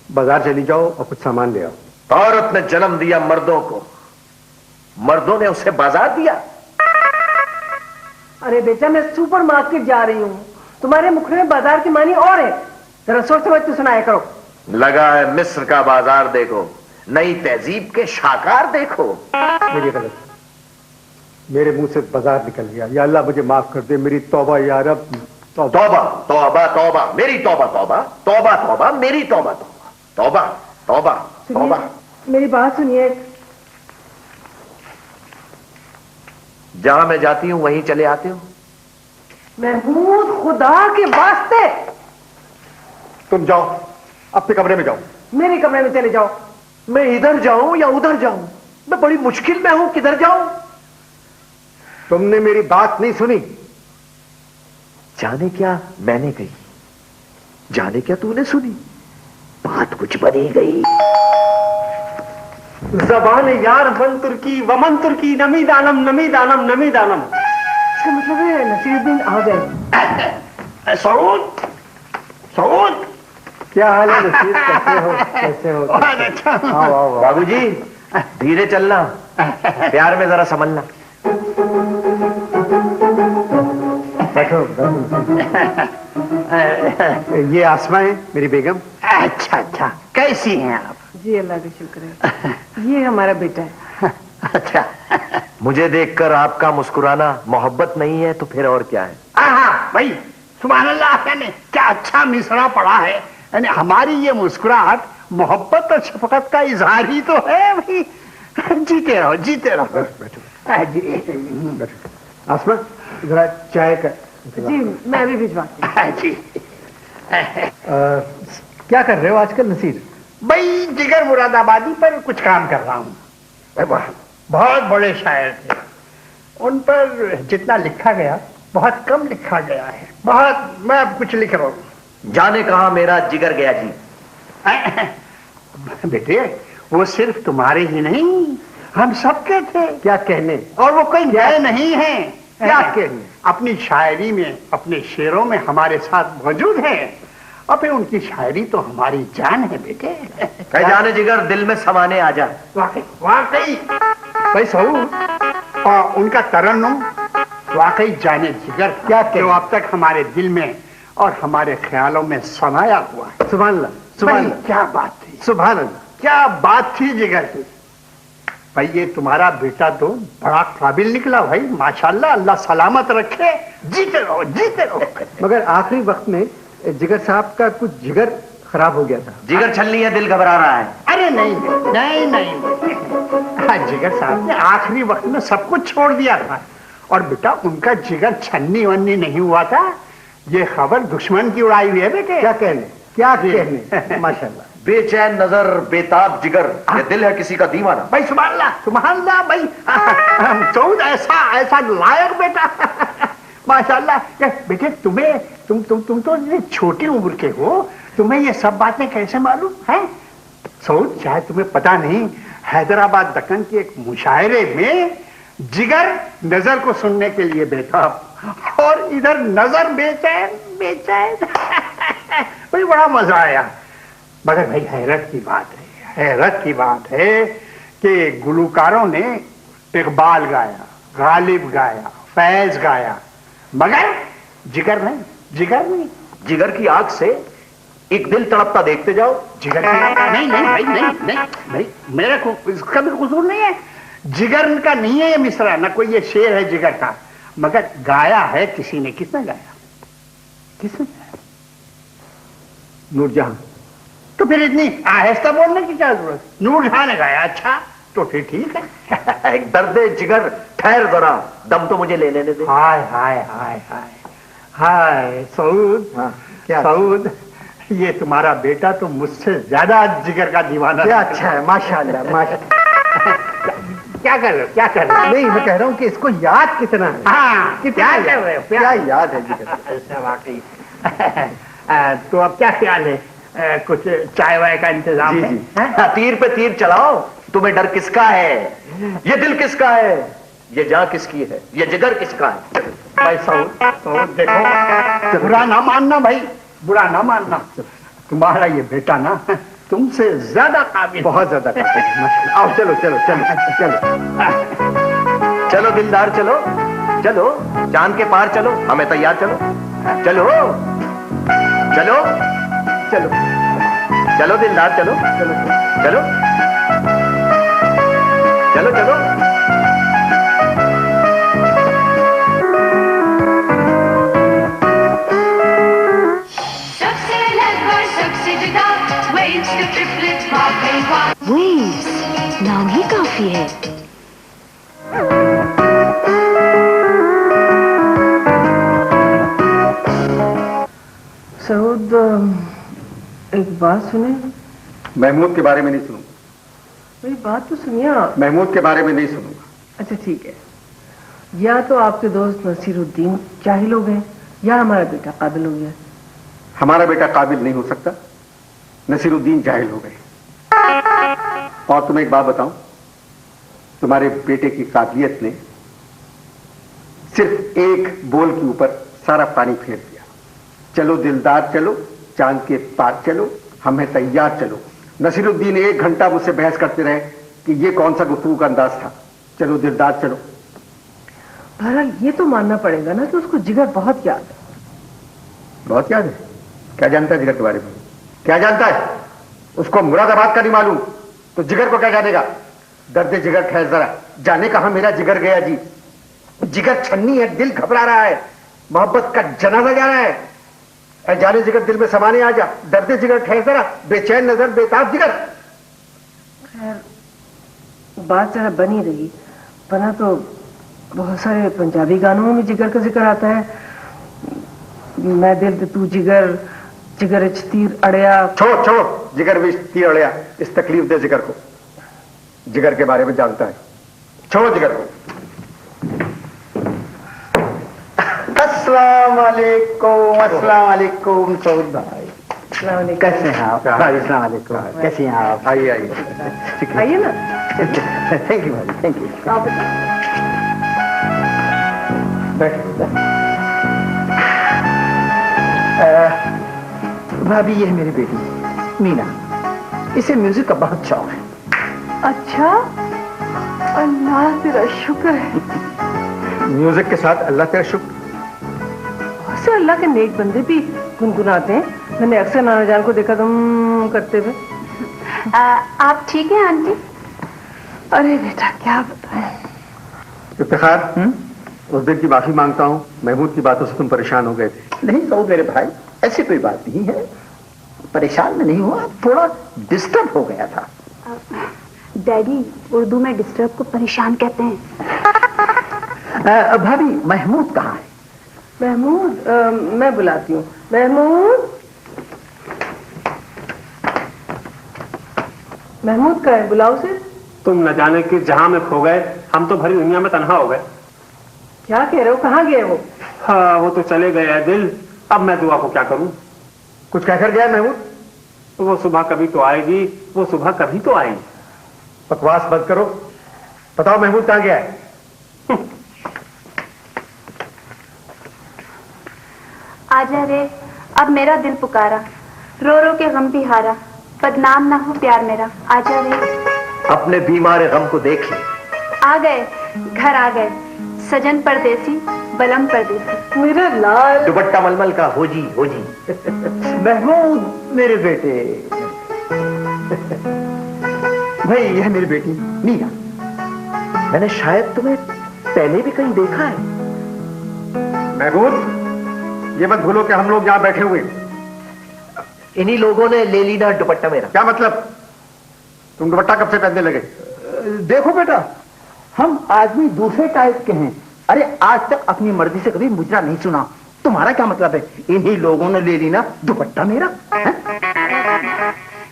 बाजार चली जाओ और कुछ सामान ले आओ। औरत ने जन्म दिया मर्दों को, मर्दों ने उसे बाजार दिया। अरे बेटा, मैं सुपर मार्केट जा रही हूँ, तुम्हारे मुखड़े में बाजार की मानी और है। जरा सोच समझ तो सुनाया करो। लगा है मिस्र का बाजार देखो, नई तहजीब के शाकार देखो। मेरी गलत, मेरे मुंह से बाजार निकल गया। या अल्लाह मुझे माफ कर दे, मेरी तौबा या रब। तौबा तौबा तौबा, मेरी तौबा तौबा, तौबा तौबा, मेरी तौबा तौबा, तौबा। तौबा तौबा। मेरी बात सुनिए। जहां मैं जाती हूं वहीं चले आते हो। महमूद, खुदा के वास्ते तुम जाओ, अपने कमरे में जाओ। मेरे कमरे में चले जाओ। मैं इधर जाऊं या उधर जाऊं? मैं बड़ी मुश्किल में हूं, किधर जाऊं? तुमने मेरी बात नहीं सुनी। जाने क्या मैंने कही, जाने क्या तूने सुनी, बात कुछ बनी गई। जबान यार मन तुर्की वमन तुर्की नमी दानम नमी दानम नमी दानम। इसका मतलब है नसीरुद्दीन आ गए। सऊद, सऊद, क्या हाल है नसीर? कैसे हो? कैसे हो? आओ आओ। बाबूजी धीरे चलना, प्यार में जरा संभलना। बैठो ये आसमा है मेरी बेगम। अच्छा अच्छा, कैसी हैं आप? जी अल्लाह का शुक्र है। ये हमारा बेटा है। अच्छा, मुझे देखकर आपका मुस्कुराना मोहब्बत नहीं है तो फिर और क्या है? हाँ भाई, सुभान अल्लाह, यानी क्या अच्छा मिसरा पड़ा है। यानी हमारी ये मुस्कुराहट मोहब्बत और शफकत का इजहार ही तो है भाई। जीते रहो, जीते रहो। बैठो जी आसमा, जरा चाय का जी मैं अभी भिजवाती हूँ। जी। क्या कर रहे हो आजकल नसीर? भाई जिगर मुरादाबादी पर कुछ काम कर रहा हूँ। बहुत बड़े शायर थे, उन पर जितना लिखा गया बहुत कम लिखा गया है। बहुत, मैं अब कुछ लिख रहा हूँ। जाने कहा मेरा जिगर गया जी। बेटे वो सिर्फ तुम्हारे ही नहीं, हम सबके थे। क्या कहने? और वो कोई नए नहीं है। क्या कहने? अपनी शायरी में, अपने शेरों में हमारे साथ मौजूद है। और फिर उनकी शायरी तो हमारी जान है बेटे। कह जाने जिगर दिल में समाने आ जा। वाकई वाकई भाई सऊद, और उनका तरन्नुम वाकई जाने जिगर था, क्या कहने? जो अब तक हमारे दिल में और हमारे ख्यालों में समाया हुआ है। सुभान अल्लाह, सुभान भाई, अल्लाह, क्या बात थी, सुभान अल्लाह। क्या बात थी जिगर की। भाई ये तुम्हारा बेटा तो बड़ा काबिल निकला भाई, माशाल्लाह, अल्लाह सलामत रखे। जीते रहो, जीते रहो। मगर आखिरी वक्त में जिगर साहब का कुछ जिगर खराब हो गया था। जिगर छलनी है, दिल घबरा रहा है। अरे नहीं नहीं नहीं, हाँ, जिगर साहब ने आखिरी वक्त में सब कुछ छोड़ दिया था। और बेटा उनका जिगर छन्नी वन्नी नहीं हुआ था, ये खबर दुश्मन की उड़ाई हुई है बेटे। क्या कहने, क्या कहने। माशाल्लाह। बेचैन नजर, बेताब जिगर, ये दिल है किसी का दीवाना। भाई सुभान अल्लाह भाई। सऊद ऐसा ऐसा लायक बेटा। माशाल्लाह। बेटे तुम्हें तुम तो इतनी छोटी उम्र के हो, तुम्हें ये सब बातें कैसे मालूम है? सऊद, शायद तुम्हें पता नहीं, हैदराबाद दक्कन के एक मुशायरे में जिगर नजर को सुनने के लिए बैठा और इधर नजर बेचैन बेचैन। भाई बड़ा मजा आया। मगर भाई हैरत की बात है, हैरत की बात है कि गुलकारों ने इकबाल गाया, गालिब गाया, फैज गाया, मगर जिगर नहीं, जिगर नहीं। जिगर की आग से एक दिल तड़पता देखते जाओ। जिगर की नहीं नहीं भाई, नहीं नहीं भाई, मेरा इसका भी कसूर नहीं है। जिगर का नहीं है ये मिसरा, ना कोई ये शेर है जिगर का, मगर गाया है किसी ने। किसने गाया? किसने गाया? नूरजहां। तो फिर इतनी आहिस्ता बोलने की क्या जरूरत? नूरजहां ने गाया। अच्छा तो फिर ठीक है। एक दर्द जिगर, ठहर जरा, दम तो मुझे ले लेने दे। हाय हाय हाय हाय हाय सऊद। हाँ, क्या? सऊद, ये तुम्हारा बेटा तो मुझसे ज्यादा जिगर का दीवाना। क्या अच्छा है, माशाल्लाह माशाल्लाह। क्या कर रहे हो, क्या कर रहे हो? नहीं, मैं कह रहा हूँ कि इसको याद कितना है। हाँ, क्या कर रहे हो? क्या याद है जिगर? ऐसा वाकई। तो अब क्या ख्याल है? कुछ चाय वाय का इंतजाम जी, है? जी। हैं? तीर पे तीर चलाओ। तुम्हें डर किसका है? ये दिल किसका है? ये जान किसकी है? ये जिगर किसका है? भाई सऊद देखो, बुरा ना मानना भाई, बुरा ना मानना। तुम्हारा ये बेटा ना तुमसे ज्यादा काबिल, बहुत ज्यादा काबिल है, माशाल्लाह। आओ चलो चलो चलो चलो चलो दिलदार, चलो चलो, चांद के पार चलो, हमें तैयार चलो, चलो चलो चलो चलो दिलदार, चलो चलो चलो चलो चलो। सबसे अलग और सबसे जुदा, ट्विंस के ट्रिपलेट वेव्स नाम ही काफी है। सऊद, एक बात सुने। महमूद के बारे में नहीं सुनूंगा। मेरी बात तो सुनिए आप। महमूद के बारे में नहीं सुनूंगा। अच्छा ठीक है, या तो आपके दोस्त नसीरुद्दीन जाहिल हो गए या हमारा बेटा काबिल हो गया। हमारा बेटा काबिल नहीं हो सकता, नसीरुद्दीन जाहिल हो गए। और तुम्हें एक बात बताऊं, तुम्हारे बेटे की काबिलियत ने सिर्फ एक बोल के ऊपर सारा पानी फेर दिया। चलो दिलदार चलो, चांद के पार चलो, हमें तैयार चलो। नसीरुद्दीन 1 घंटा मुझसे बहस करते रहे कि ये कौन सा गुफ्तगू का अंदाज था। चलो दिलदार चलो। बहरहाल ये तो मानना पड़ेगा ना कि उसको जिगर बहुत याद है। बहुत याद है? क्या जानता है जिगर के बारे में? क्या जानता है? उसको मुरादाबाद का नहीं मालूम तो जिगर को क्या जानेगा? दर्द जिगर खैर जरा जाने कहां मेरा जिगर गया जी। जिगर छन्नी है, दिल घबरा रहा है, मोहब्बत का जनाजा जा रहा है। ऐ जाने जिगर दिल में समाने आ जा, दर्द जिगर खैर जरा, बेचैन नजर बेताब जिगर। खैर बात जरा बनी रही, बना तो बहुत सारे पंजाबी गानों में जिगर का जिक्र आता है। मैं दिल ते तू जिगर, जिगर इच तीर अड़या। छोड़ छोड़, जिगर विच तीर अड़या, इस तकलीफ दे जिगर को। जिगर के बारे में जानता है, छोड़ो जिगर को। अस्सलाम वालेकुम। अस्सलाम वालेकुम सऊद भाई, कैसे हैं आप? अस्सलाम वालेकुम, कैसे हैं आप? आइए आइए आइए ना। थैंक यू भाई, थैंक यू। आप भाभी ये है मेरी बेटी मीना, इसे म्यूजिक का बहुत शौक है। अच्छा, अल्लाह तेरा शुक्र है। म्यूजिक के साथ अल्लाह तेरा शुक्र। बहुत से अल्लाह के नेक बंदे भी गुनगुनाते हैं। मैंने अक्सर नाना जान को देखा तुम करते हुए। आप ठीक हैं आंटी? अरे बेटा क्या बताएं। इफ्तिखार, उस दिन की माफी मांगता हूं, महमूद की बातों से तुम परेशान हो गए थे। नहीं सऊद मेरे भाई, ऐसी कोई बात नहीं है, परेशान में नहीं हुआ, थोड़ा डिस्टर्ब हो गया था। डैडी, उर्दू में डिस्टर्ब को परेशान कहते हैं। भाभी महमूद कहाँ है? महमूद, मैं बुलाती हूँ। महमूद, महमूद का है, बुलाओ से। तुम न जाने कि जहां में खो गए, हम तो भरी दुनिया में तन्हा हो गए। क्या कह रहे हो, कहाँ गए वो? हाँ वो तो चले गए हैं दिल, अब मैं दुआ को क्या करूं? कुछ कहकर गया महमूद? वो सुबह कभी तो आएगी, वो सुबह कभी तो आएगी। बकवास बंद करो, बताओ महमूद कहाँ गया है? आजा रे, अब मेरा दिल पुकारा, रो रो के गम भी हारा, बदनाम ना हो प्यार मेरा। आजा रे, अपने बीमार गम को देख ले। आ गए, घर आ गए, सजन परदेसी, बलम परदेसी। मेरा लाल दुपट्टा मलमल का होजी होजी। महमूद मेरे बेटे। भाई यह है मेरी बेटी मीना। मैंने शायद तुम्हें पहले भी कहीं देखा है। महमूद, ये मत भूलो कि हम लोग यहां बैठे हुए। इन्हीं लोगों ने ले ली ना दुपट्टा मेरा। क्या मतलब? तुम दुपट्टा कब से पहनने लगे? देखो बेटा, हम आदमी दूसरे टाइप के हैं। अरे आज तक अपनी मर्जी से कभी मुजरा नहीं सुना। तुम्हारा क्या मतलब है? इन्हीं लोगों ने ले ली ना दुपट्टा मेरा।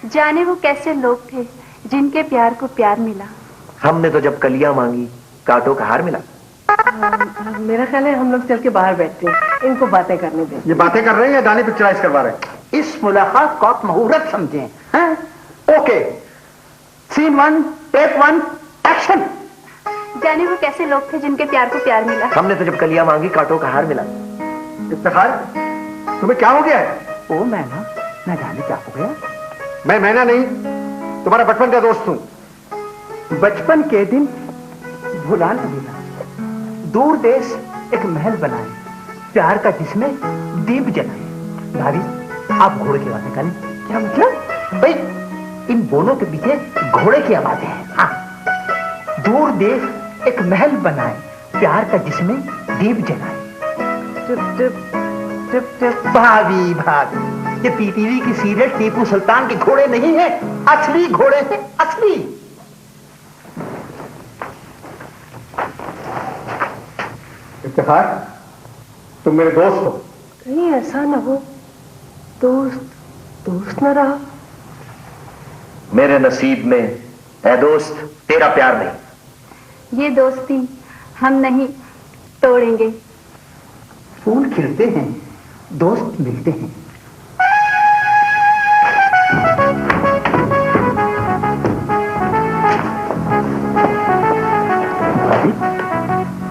जाने वो कैसे लोग थे जिनके प्यार को प्यार मिला। हमने तो जब कलियां मांगी कांटों का हार मिला। मेरा ख्याल है हम लोग चल के बाहर बैठते हैं, इनको बातें करने दें। ये बातें कर रहे हैं या गाने पिक्चराइज करवा रहे हैं? इस मुलाकात को आप मुहूर्त समझें। हैं? Okay, scene 1, take 1, action. जाने वो कैसे लोग थे जिनके प्यार को प्यार मिला। हमने तो जब कलियां मांगी कांटों का हार मिला। इफ्तिखार, तुम्हें क्या हो गया है? ओ मैना, न जाने क्या हो गया। मैं मैना नहीं, तुम्हारा बचपन का दोस्त हूं। बचपन के दिन भुला न देना। दूर देश एक महल बनाए, प्यार का जिसमें दीप जलाए। भाभी आप घोड़े की आवाज निकालें। क्या मतलब? भाई इन बोलों के पीछे घोड़े की आवाजें हैं। हाँ, दूर देश एक महल बनाए, प्यार का जिसमें दीप जलाए। Tip tip tip tip. भाभी भाभी ये पीटीवी की सीरियल टीपू सुल्तान के घोड़े नहीं है, असली घोड़े हैं, असली। इफ्तिखार, तुम मेरे दोस्त हो। कहीं ऐसा ना हो दोस्त दोस्त न रहा। मेरे नसीब में है दोस्त तेरा प्यार नहीं। ये दोस्ती हम नहीं तोड़ेंगे। फूल खिलते हैं, दोस्त मिलते हैं।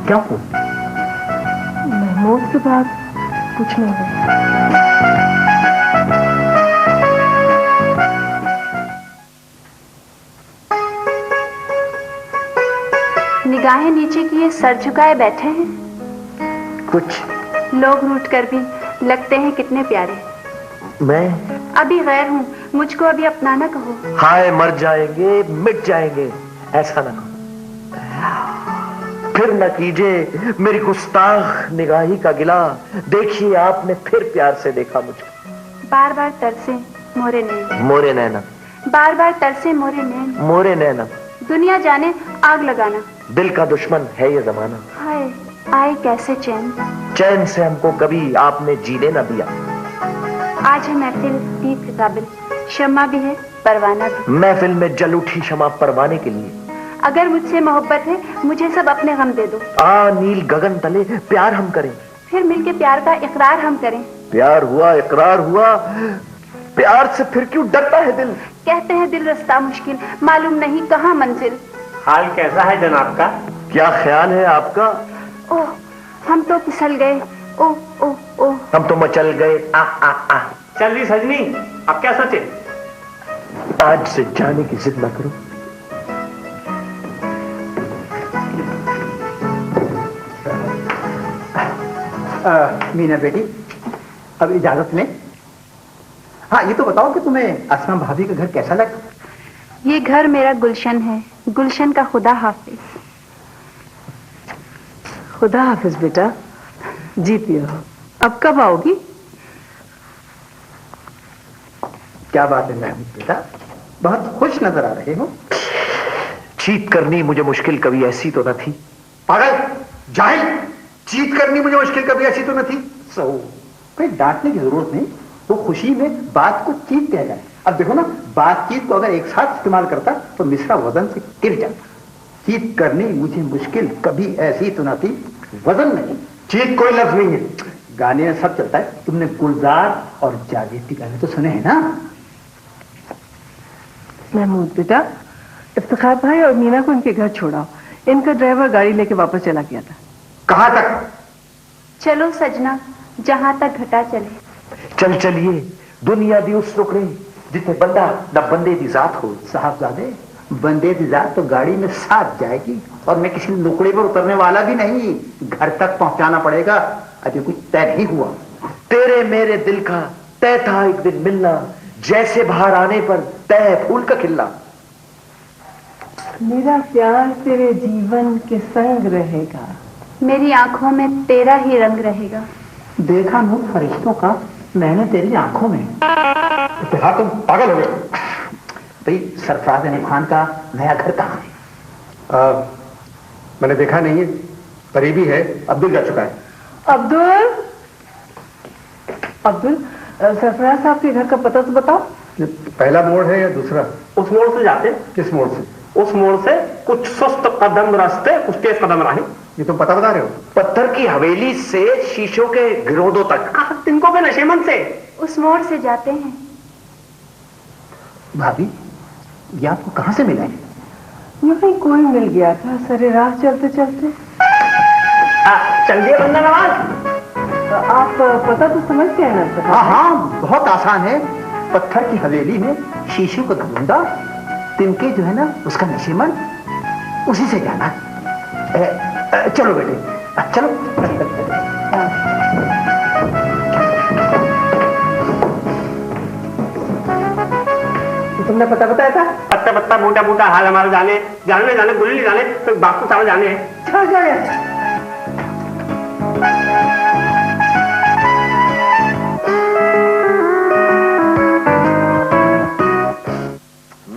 क्या हो? महमूद के बाद कुछ नहीं है। निगाहें नीचे किए सर झुकाए बैठे हैं। कुछ लोग रूठ कर भी लगते हैं कितने प्यारे। मैं अभी गैर हूँ, मुझको अभी अपनाना कहो। हाय मर जाएंगे मिट जाएंगे ऐसा ना कहो। फिर न कीजिए मेरी गुस्ताख निगाही का गिला। देखिए आपने फिर प्यार से देखा मुझको। बार बार तरसे मोरे नैन, मोरे नैना, बार बार तरसे मोरे नैन। मोरे नैना, दुनिया जाने आग लगाना। दिल का दुश्मन है ये जमाना। हाय आए कैसे चैन। चैन से हमको कभी आपने जीने न दिया। आज है महफिल दीप के काबिल, शम्मा भी है परवाना भी। महफिल में जल उठी शमा परवाने के लिए। अगर मुझसे मोहब्बत है मुझे सब अपने गम दे दो। नील गगन तले प्यार हम करें। फिर मिलके प्यार का इकरार हम करें। प्यार हुआ इकरार हुआ, प्यार से फिर क्यों डरता है दिल। कहते हैं दिल रास्ता मुश्किल, मालूम नहीं कहाँ मंजिल। हाल कैसा है जनाब का? क्या ख्याल है आपका? ओह हम तो फिसल गए। ओह ओह ओह हम तो मचल गए। आ चल रही सजनी, अब क्या सोचे? आज से जाने की जिद न करो। मीना बेटी, अब इजाजत लें। हाँ ये तो बताओ कि तुम्हें असमा भाभी का घर कैसा लगा? ये घर मेरा गुलशन है, गुलशन का खुदा हाफिज। खुदा हाफिज बेटा, जीती हो। अब कब आओगी? क्या बात है महमूद बेटा, बहुत खुश नजर आ रहे हो। चीत करनी मुझे मुश्किल कभी ऐसी तो न थी। पागल जाहिल, चीत करनी मुझे मुश्किल कभी ऐसी तो न थी। सो कोई डांटने की जरूरत नहीं, तो खुशी में बात को चीत कह जाए। अब देखो ना, बातचीत को अगर एक साथ इस्तेमाल करता तो मिसरा वजन से गिर जाता। चीत करनी मुझे मुश्किल कभी ऐसी तो न थी, वजन नहीं। चीत कोई लफ्ज नहीं है, गाने में सब चलता है। तुमने गुलजार और जावेदी गाने तो सुने हैं ना? महमूद बेटा, इफ्तिखार भाई और मीना को इनके घर छोड़ाओ। इनका ड्राइवर गाड़ी लेके वापस चला गया था। कहां तक? चलो सजना, जहां तक घटा चले। चल चलिए, दुनिया दी उस रुकने जितने बंदा न बंदे दी जात हो। साहबजादे, बंदे की जात तो गाड़ी में साथ जाएगी, और मैं किसी नुकड़े पर उतरने वाला भी नहीं। घर तक पहुंचाना पड़ेगा, अभी कुछ तय नहीं हुआ। तेरे मेरे दिल का तय था एक दिन मिलना, जैसे बाहर आने पर तय फूल का खिलना। मेरा प्यार तेरे जीवन के संग रहेगा। मेरी आंखों में तेरा ही रंग रहेगा। देखा नूर फरिश्तों का मैंने तेरी आंखों में। हाँ तुम पागल हो गए भाई। सरफराज अली खान का नया घर कहाँ है? मैंने देखा नहीं है, करीबी है। अब्दुल जा चुका है। अब्दुल, अब्दुल, सरफराज साहब के घर का पता तो बताओ। पहला मोड़ है या दूसरा? उस मोड़ से जाते। किस मोड़ से? उस मोड़ से कुछ सुस्त कदम रास्ते, कुछ तेज कदम राहें। ये तुम पता बता रहे हो? पत्थर की हवेली से शीशों के गिरोदों तक। तिनको के नशेमंद से। उस मोड़ से जाते हैं। भाभी, ये आपको कहां से मिला है? यही कोई मिल गया था सरे राह चलते चलते। चल दिए बंदा नवाज। आप पता तो समझते हैं ना? हाँ हाँ, बहुत आसान है। पत्थर की हवेली में शीशे को ढूंढा, तिनके जो है ना उसका नशीमन, उसी से जाना। चलो बेटे, चलो। तुमने पता बताया था? पत्ता पत्ता बूटा बूटा हाल हमारे जाने जाने जाने गुल्ली जाने, तो बापू सारा जाने हैं। चल जाए।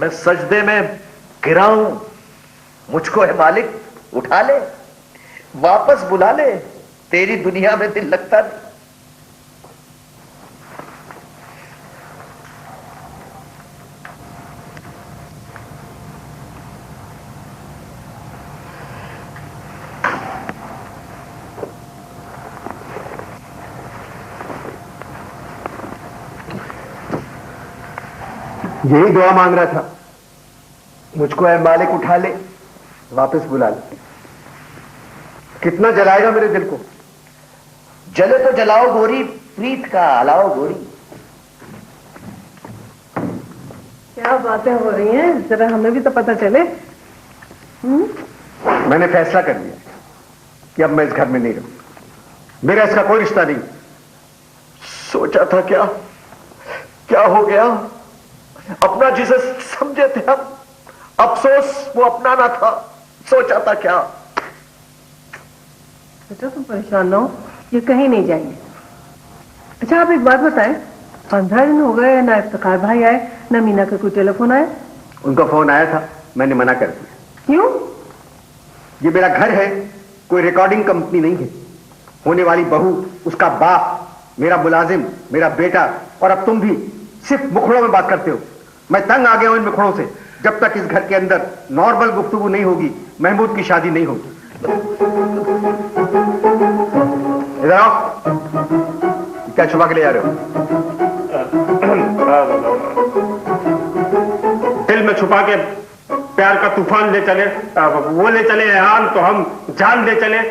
मैं सजदे में गिरा हूं, मुझको है मालिक उठा ले, वापस बुला ले, तेरी दुनिया में दिल लगता नहीं। यही दुआ मांग रहा था, मुझको है मालिक उठा ले, वापस बुला ले। कितना जलाएगा मेरे दिल को? जले तो जलाओ गोरी, प्रीत का अलाओ गोरी। क्या बातें हो रही हैं, जरा हमें भी तो पता चले। मैंने फैसला कर लिया कि अब मैं इस घर में नहीं रहूंगा, मेरा इसका कोई रिश्ता नहीं। सोचा था क्या क्या हो गया, अपना जिसे समझे थे हम, अफसोस वो अपना ना था। सोचा था क्या। बेटा तुम परेशान ना हो, ये कहीं नहीं जाएंगे। अच्छा आप एक बात बताएं, 15 दिन हो गए ना इफ्तिखार भाई आए ना मीना का कोई टेलीफोन आया? उनका फोन आया था, मैंने मना कर दिया। क्यों? ये मेरा घर है, कोई रिकॉर्डिंग कंपनी नहीं है। होने वाली बहू, उसका बाप, मेरा मुलाजिम, मेरा बेटा और अब तुम भी सिर्फ मुखड़ों में बात करते हो। मैं तंग आ गया हूं इन मुखड़ों से। जब तक इस घर के अंदर नॉर्मल गुफ्तगू नहीं होगी, महमूद की शादी नहीं होगी। इधर आओ, क्या छुपा के ले जा रहे हो? दिल में छुपा के प्यार का तूफान ले चले, वो ले चले आम तो हम जान ले चले,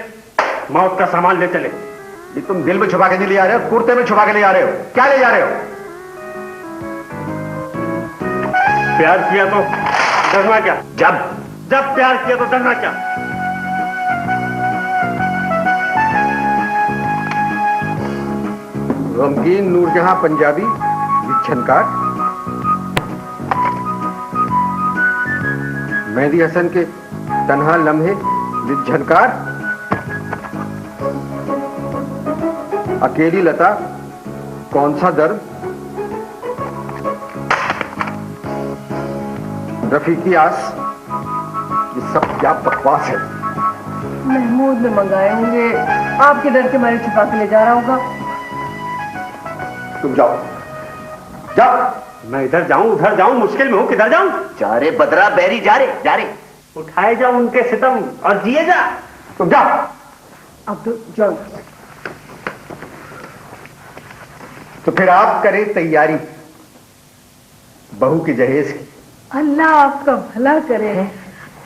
मौत का सामान ले चले। ये तुम दिल में छुपा के नहीं ले जा रहे हो, कुर्ते में छुपा के ले जा रहे हो। क्या ले जा रहे हो? प्यार किया तो डरना क्या? जब प्यार किया तो डरना क्या? गमगीन नूरजहां पंजाबी छनकार, मेहदी हसन के तन्हा लम्हे झनकार, अकेली लता कौन सा दर्द, रफीकी आस, ये सब क्या बकवास है। महमूद ने मंगाए होंगे, आपके डर के मारे छुपा के ले जा रहा होगा। तुम जाओ जाओ। मैं इधर जाऊं उधर जाऊं, मुश्किल में हूं, किधर जाऊं? जा रे बदरा बैरी, जा रे। उठाए जा उनके सितम और जिए जा। तुम जाओ। अब तो जाओ। तो फिर आप करें तैयारी बहू के जहेज की। अल्लाह आपका भला करे।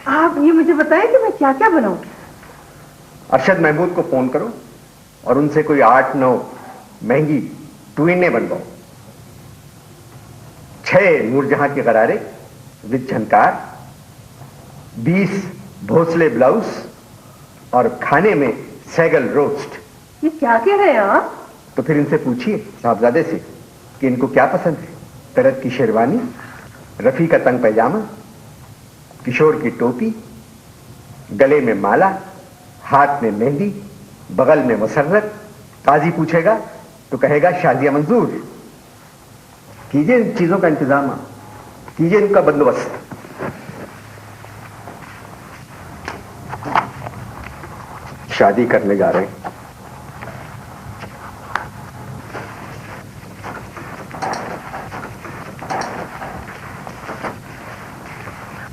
आप ये मुझे बताएं कि मैं क्या क्या बनाऊं? अरशद महमूद को फोन करो और उनसे कोई 8-9 महंगी ट्वीनें बनवाओ। 6 नूरजहां की गरारे विद झनकार, 20 भोसले ब्लाउज और खाने में सैगल रोस्ट। ये क्या कह रहे हैं आप? तो फिर इनसे पूछिए साहबजादे से कि इनको क्या पसंद है। तरत की शेरवानी, रफी का तंग पैजामा, किशोर की टोपी, गले में माला, हाथ में मेहंदी, बगल में मसर्रत। काजी पूछेगा तो कहेगा शादियां मंजूर। कीजिए इन चीजों का इंतजाम, कीजिए इनका बंदोबस्त। शादी करने जा रहे हैं।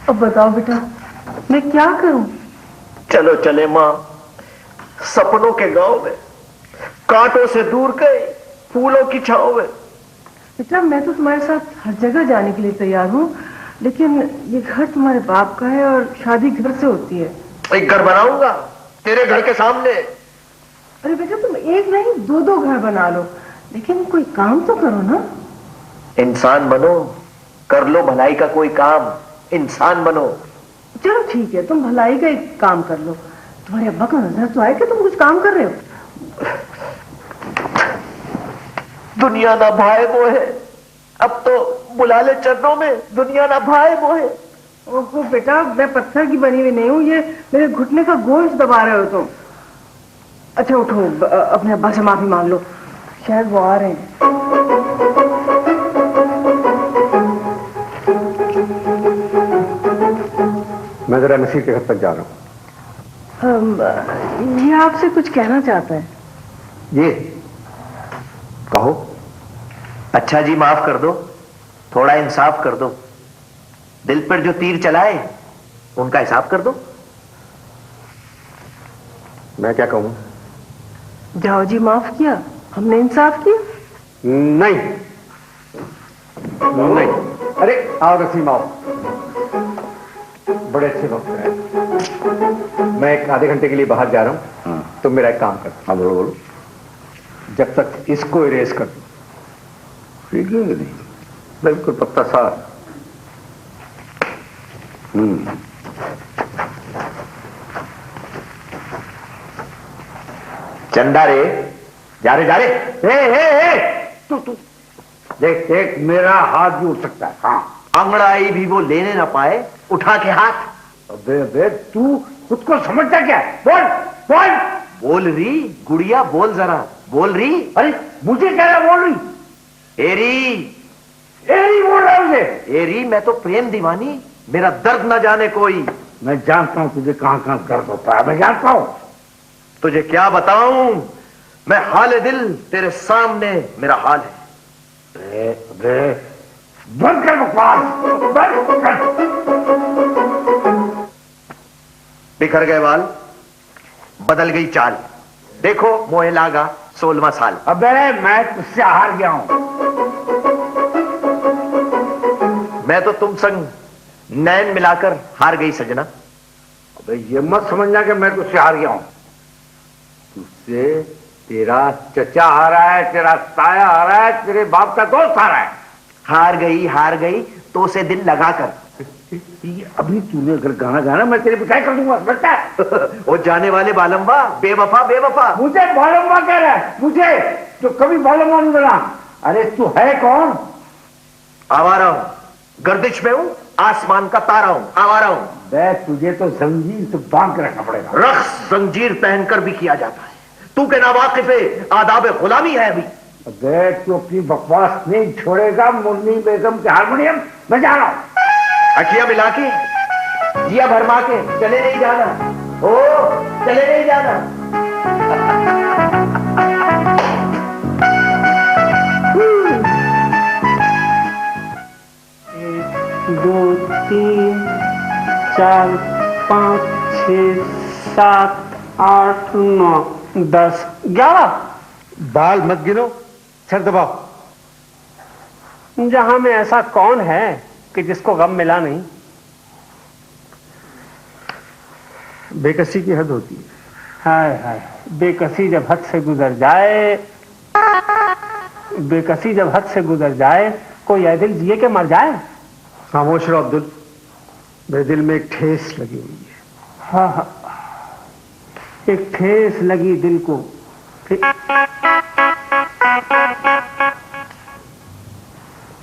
अब बताओ बेटा, मैं क्या करूं? चलो चले मां, सपनों के गांव में, कांटों से दूर गए फूलों की छांव में। बेटा मैं तो तुम्हारे साथ हर जगह जाने के लिए तैयार हूं, लेकिन ये घर तुम्हारे बाप का है और शादी घर से होती है। एक घर बनाऊंगा तेरे घर के सामने। अरे बेटा तुम एक नहीं 2-2 घर बना लो, लेकिन कोई काम तो करो ना। इंसान बनो, कर लो भलाई का कोई काम, इंसान बनो। चलो ठीक है, तुम भलाई का एक काम कर लो। तुम्हारे अब्बा को नजर तो आए कि तुम कुछ काम कर रहे हो। दुनिया ना भाए वो है, अब तो बुला ले चरणों में, दुनिया ना भाए वो है। ओहो बेटा, मैं पत्थर की बनी हुई नहीं हूँ, ये मेरे घुटने का गोश्त दबा रहे हो तुम। अच्छा उठो, अपने अब्बा से माफी मांग लो, शायद वो आ रहे हैं। मैं जरा नसीर के घर तक जा रहा हूं। ये आपसे कुछ कहना चाहता है। ये कहो। अच्छा जी, माफ कर दो, थोड़ा इंसाफ कर दो। दिल पर जो तीर चलाए उनका हिसाब कर दो। मैं क्या कहूं? जाओ जी, माफ किया, हमने इंसाफ किया। नहीं नहीं, अरे आओ नसीम आओ, बड़े अच्छे वक्त है। मैं एक आधे घंटे के लिए बाहर जा रहा हूं। तुम मेरा एक काम कर। हाँ बोलो बोलो। जब तक इसको इरेज कर दो। ठीक है कि नहीं? बिल्कुल पक्का सार। चंदा रे, जा रे जा रे। तू देख देख, मेरा हाथ भी उठ सकता है। हाँ, अंगड़ाई भी वो लेने ना पाए, उठा के हाथ। अबे अबे, तू खुद को समझता क्या है? बोल बोल। बोल रही गुड़िया, बोल जरा, बोल रही। अरे मुझे क्या है बोल रही? एरी एरी बोल रहा मुझे। एरी, मैं तो प्रेम दीवानी, मेरा दर्द न जाने कोई। मैं जानता हूं तुझे कहां कहां दर्द होता है, मैं जानता हूं। तुझे क्या बताऊं, मैं हाल दिल तेरे सामने मेरा हाल है। अबे बंद कर बकवास, बंद कर। बिखर गए बाल, बदल गई चाल, देखो मोहे लागा 16वां साल। अबे मैं तुझसे हार गया हूं। मैं तो तुम संग नैन मिलाकर हार गई सजना। अबे ये मत समझना कि मैं तुझसे हार गया हूं। तुझसे तेरा चचा हारा है, तेरा ताया हारा है, तेरे बाप का दोस्त हारा है। हार गई तो उसे दिल लगाकर। अभी तूने अगर गाना गाना, मैं तेरी पिटाई कर दूंगा, समझता है? वो जाने वाले बालम्बा, बेवफा बेवफा। मुझे बालम्बा कह रहा है, मुझे तो कभी बालम्बा नहीं बना। अरे तू है कौन? आवारा हूं, गर्दिश में हूं, आसमान का तारा हूं, आवारा हूं। बे तुझे तो जंजीर से बांध के रखना पड़ेगा। रक्स जंजीर पहनकर भी किया जाता है। तू के नावाकिफ आदाब गुलामी है अभी। अबे तू अपनी बकवास नहीं छोड़ेगा, मुन्नी बेगम के हारमोनियम बजा रहा हूं। अखियां मिला के, जिया भरमा के, चले नहीं जाना, ओ चले नहीं जाना। 1 2 3 4 5 6 7 8 9 10 11। बाल मत गिनो, सर दबाओ। जहां में ऐसा कौन है कि जिसको गम मिला नहीं? बेकसी की हद होती है। हाय हाय, बेकसी जब हद से गुजर जाए, बेकसी जब हद से गुजर जाए, कोई ये दिल जिए के मर जाए। खामोश रहो अब्दुल, मेरे दिल में एक ठेस लगी हुई है। हाँ हाँ, एक ठेस लगी दिल को।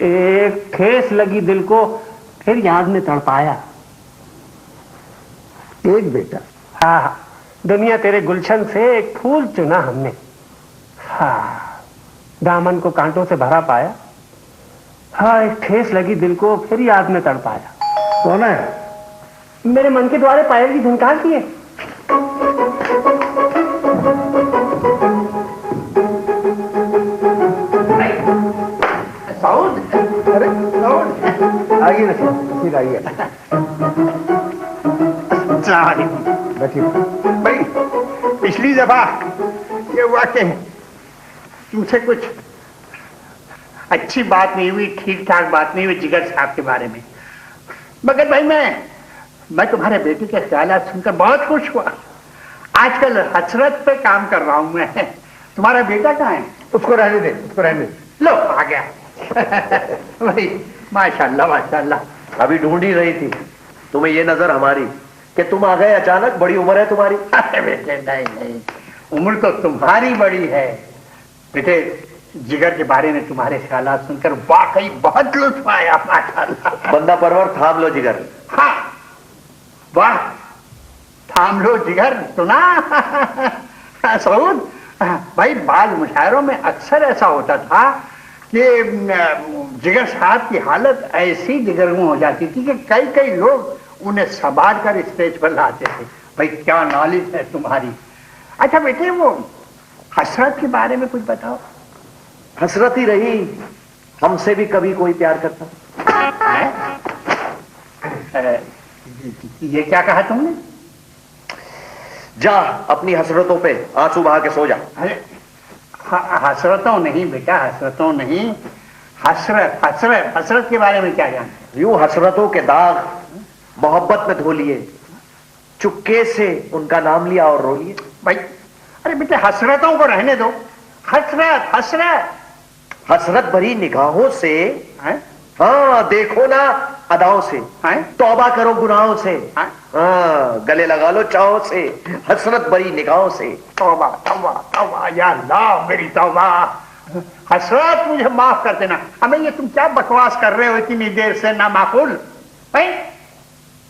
एक ठेस लगी दिल को, फिर याद में तड़पाया। एक बेटा। हाँ हाँ, दुनिया तेरे गुलशन से एक फूल चुना हमने। हाँ, दामन को कांटों से भरा पाया। हाँ, एक ठेस लगी दिल को, फिर याद में तड़पाया। कौन है? मेरे मन के द्वारे पायल की झनकार की है। साउंड, अरे साउंड आइए नसीर आइए। बैठिए। भाई पिछली दफा ये हुआ कि तुमसे कुछ अच्छी बात नहीं हुई, ठीक ठाक बात नहीं हुई जिगर साहब के बारे में। मगर भाई मैं तुम्हारे बेटे के ख्यालात सुनकर बहुत खुश हुआ। आजकल हसरत पे काम कर रहा हूं मैं। तुम्हारा बेटा कहाँ है? उसको रहने दे, उसको रहने दे। लो आ गया। भाई माशाल्लाह माशाल्लाह। अभी ढूंढ ही रही थी तुम्हें ये नजर हमारी कि तुम आ गए अचानक। बड़ी उम्र है तुम्हारी। अरे बेटे नहीं, उम्र तो तुम्हारी बड़ी है बेटे। जिगर के बारे में तुम्हारे ख्यालात सुनकर वाकई बहुत लुत्फ आया माशाल्लाह। बंदा परवर, थाम लो जिगर। हाँ वाह, थाम लो जिगर। सुना सऊद भाई, बाल मुशायरों में अक्सर ऐसा होता था कि जिगर साहब की हालत ऐसी जिगरगू हो जाती थी कि कई लोग उन्हें संभाल कर स्टेज पर लाते थे। भाई क्या नॉलेज है तुम्हारी। अच्छा बेटे, वो हसरत के बारे में कुछ बताओ। हसरत ही रही, हमसे भी कभी कोई प्यार करता। ये क्या कहा तुमने? जा अपनी हसरतों पे आंसू बहा के सो जा। अरे हसरतों नहीं बेटा, हसरतों नहीं, हसरत हसरत हसरत के बारे में क्या जानते? यूं हसरतों के दाग मोहब्बत में धो लिए, चुपके से उनका नाम लिया और रो लिए। भाई अरे बेटे, हसरतों को रहने दो। हसरत हसरत हसरत भरी निगाहों से, है? हाँ देखो ना अदाओं से, हैं? तौबा करो गुनाहों से, हैं? हाँ गले लगा लो चाहों से, हसरत भरी निगाहों से। तौबा तौबा तौबा, या अल्लाह मेरी तौबा। हसरत मुझे माफ कर देना। हमें ये तुम क्या बकवास कर रहे हो इतनी देर से, ना माकूल।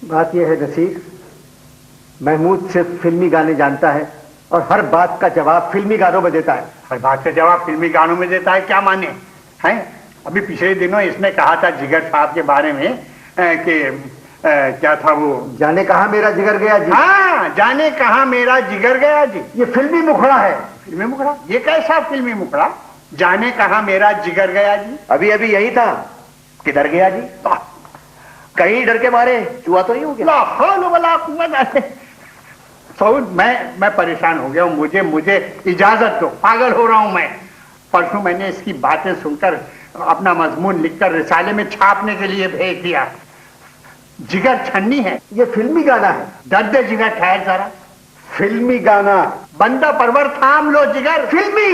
बात यह है नसीर, महमूद सिर्फ फिल्मी गाने जानता है और हर बात का जवाब फिल्मी गानों में देता है। हर बात का जवाब फिल्मी गानों में देता है, क्या माने हैं? अभी पिछले दिनों इसने कहा था जिगर साहब के बारे में कि क्या था वो, जाने कहा मेरा जिगर गया जी। हाँ, जाने कहा मेरा जिगर गया जी। ये फिल्मी मुखड़ा है। फिल्मी मुखड़ा? ये कैसा फिल्मी मुखड़ा? जाने कहा मेरा जिगर गया जी। अभी अभी यही था, किधर गया जी? कहीं डर के मारे चुआ तो नहीं हो गया? सऊद, मैं परेशान हो गया हूँ। मुझे इजाजत दो, पागल हो रहा हूं मैं। परसों मैंने इसकी बातें सुनकर अपना मजमून लिखकर रिसाले में छापने के लिए भेज दिया। जिगर छन्नी है। ये फिल्मी गाना है। दर्द जिगर, ठहर जरा। फिल्मी गाना। बंदा परवर थाम लो जिगर। फिल्मी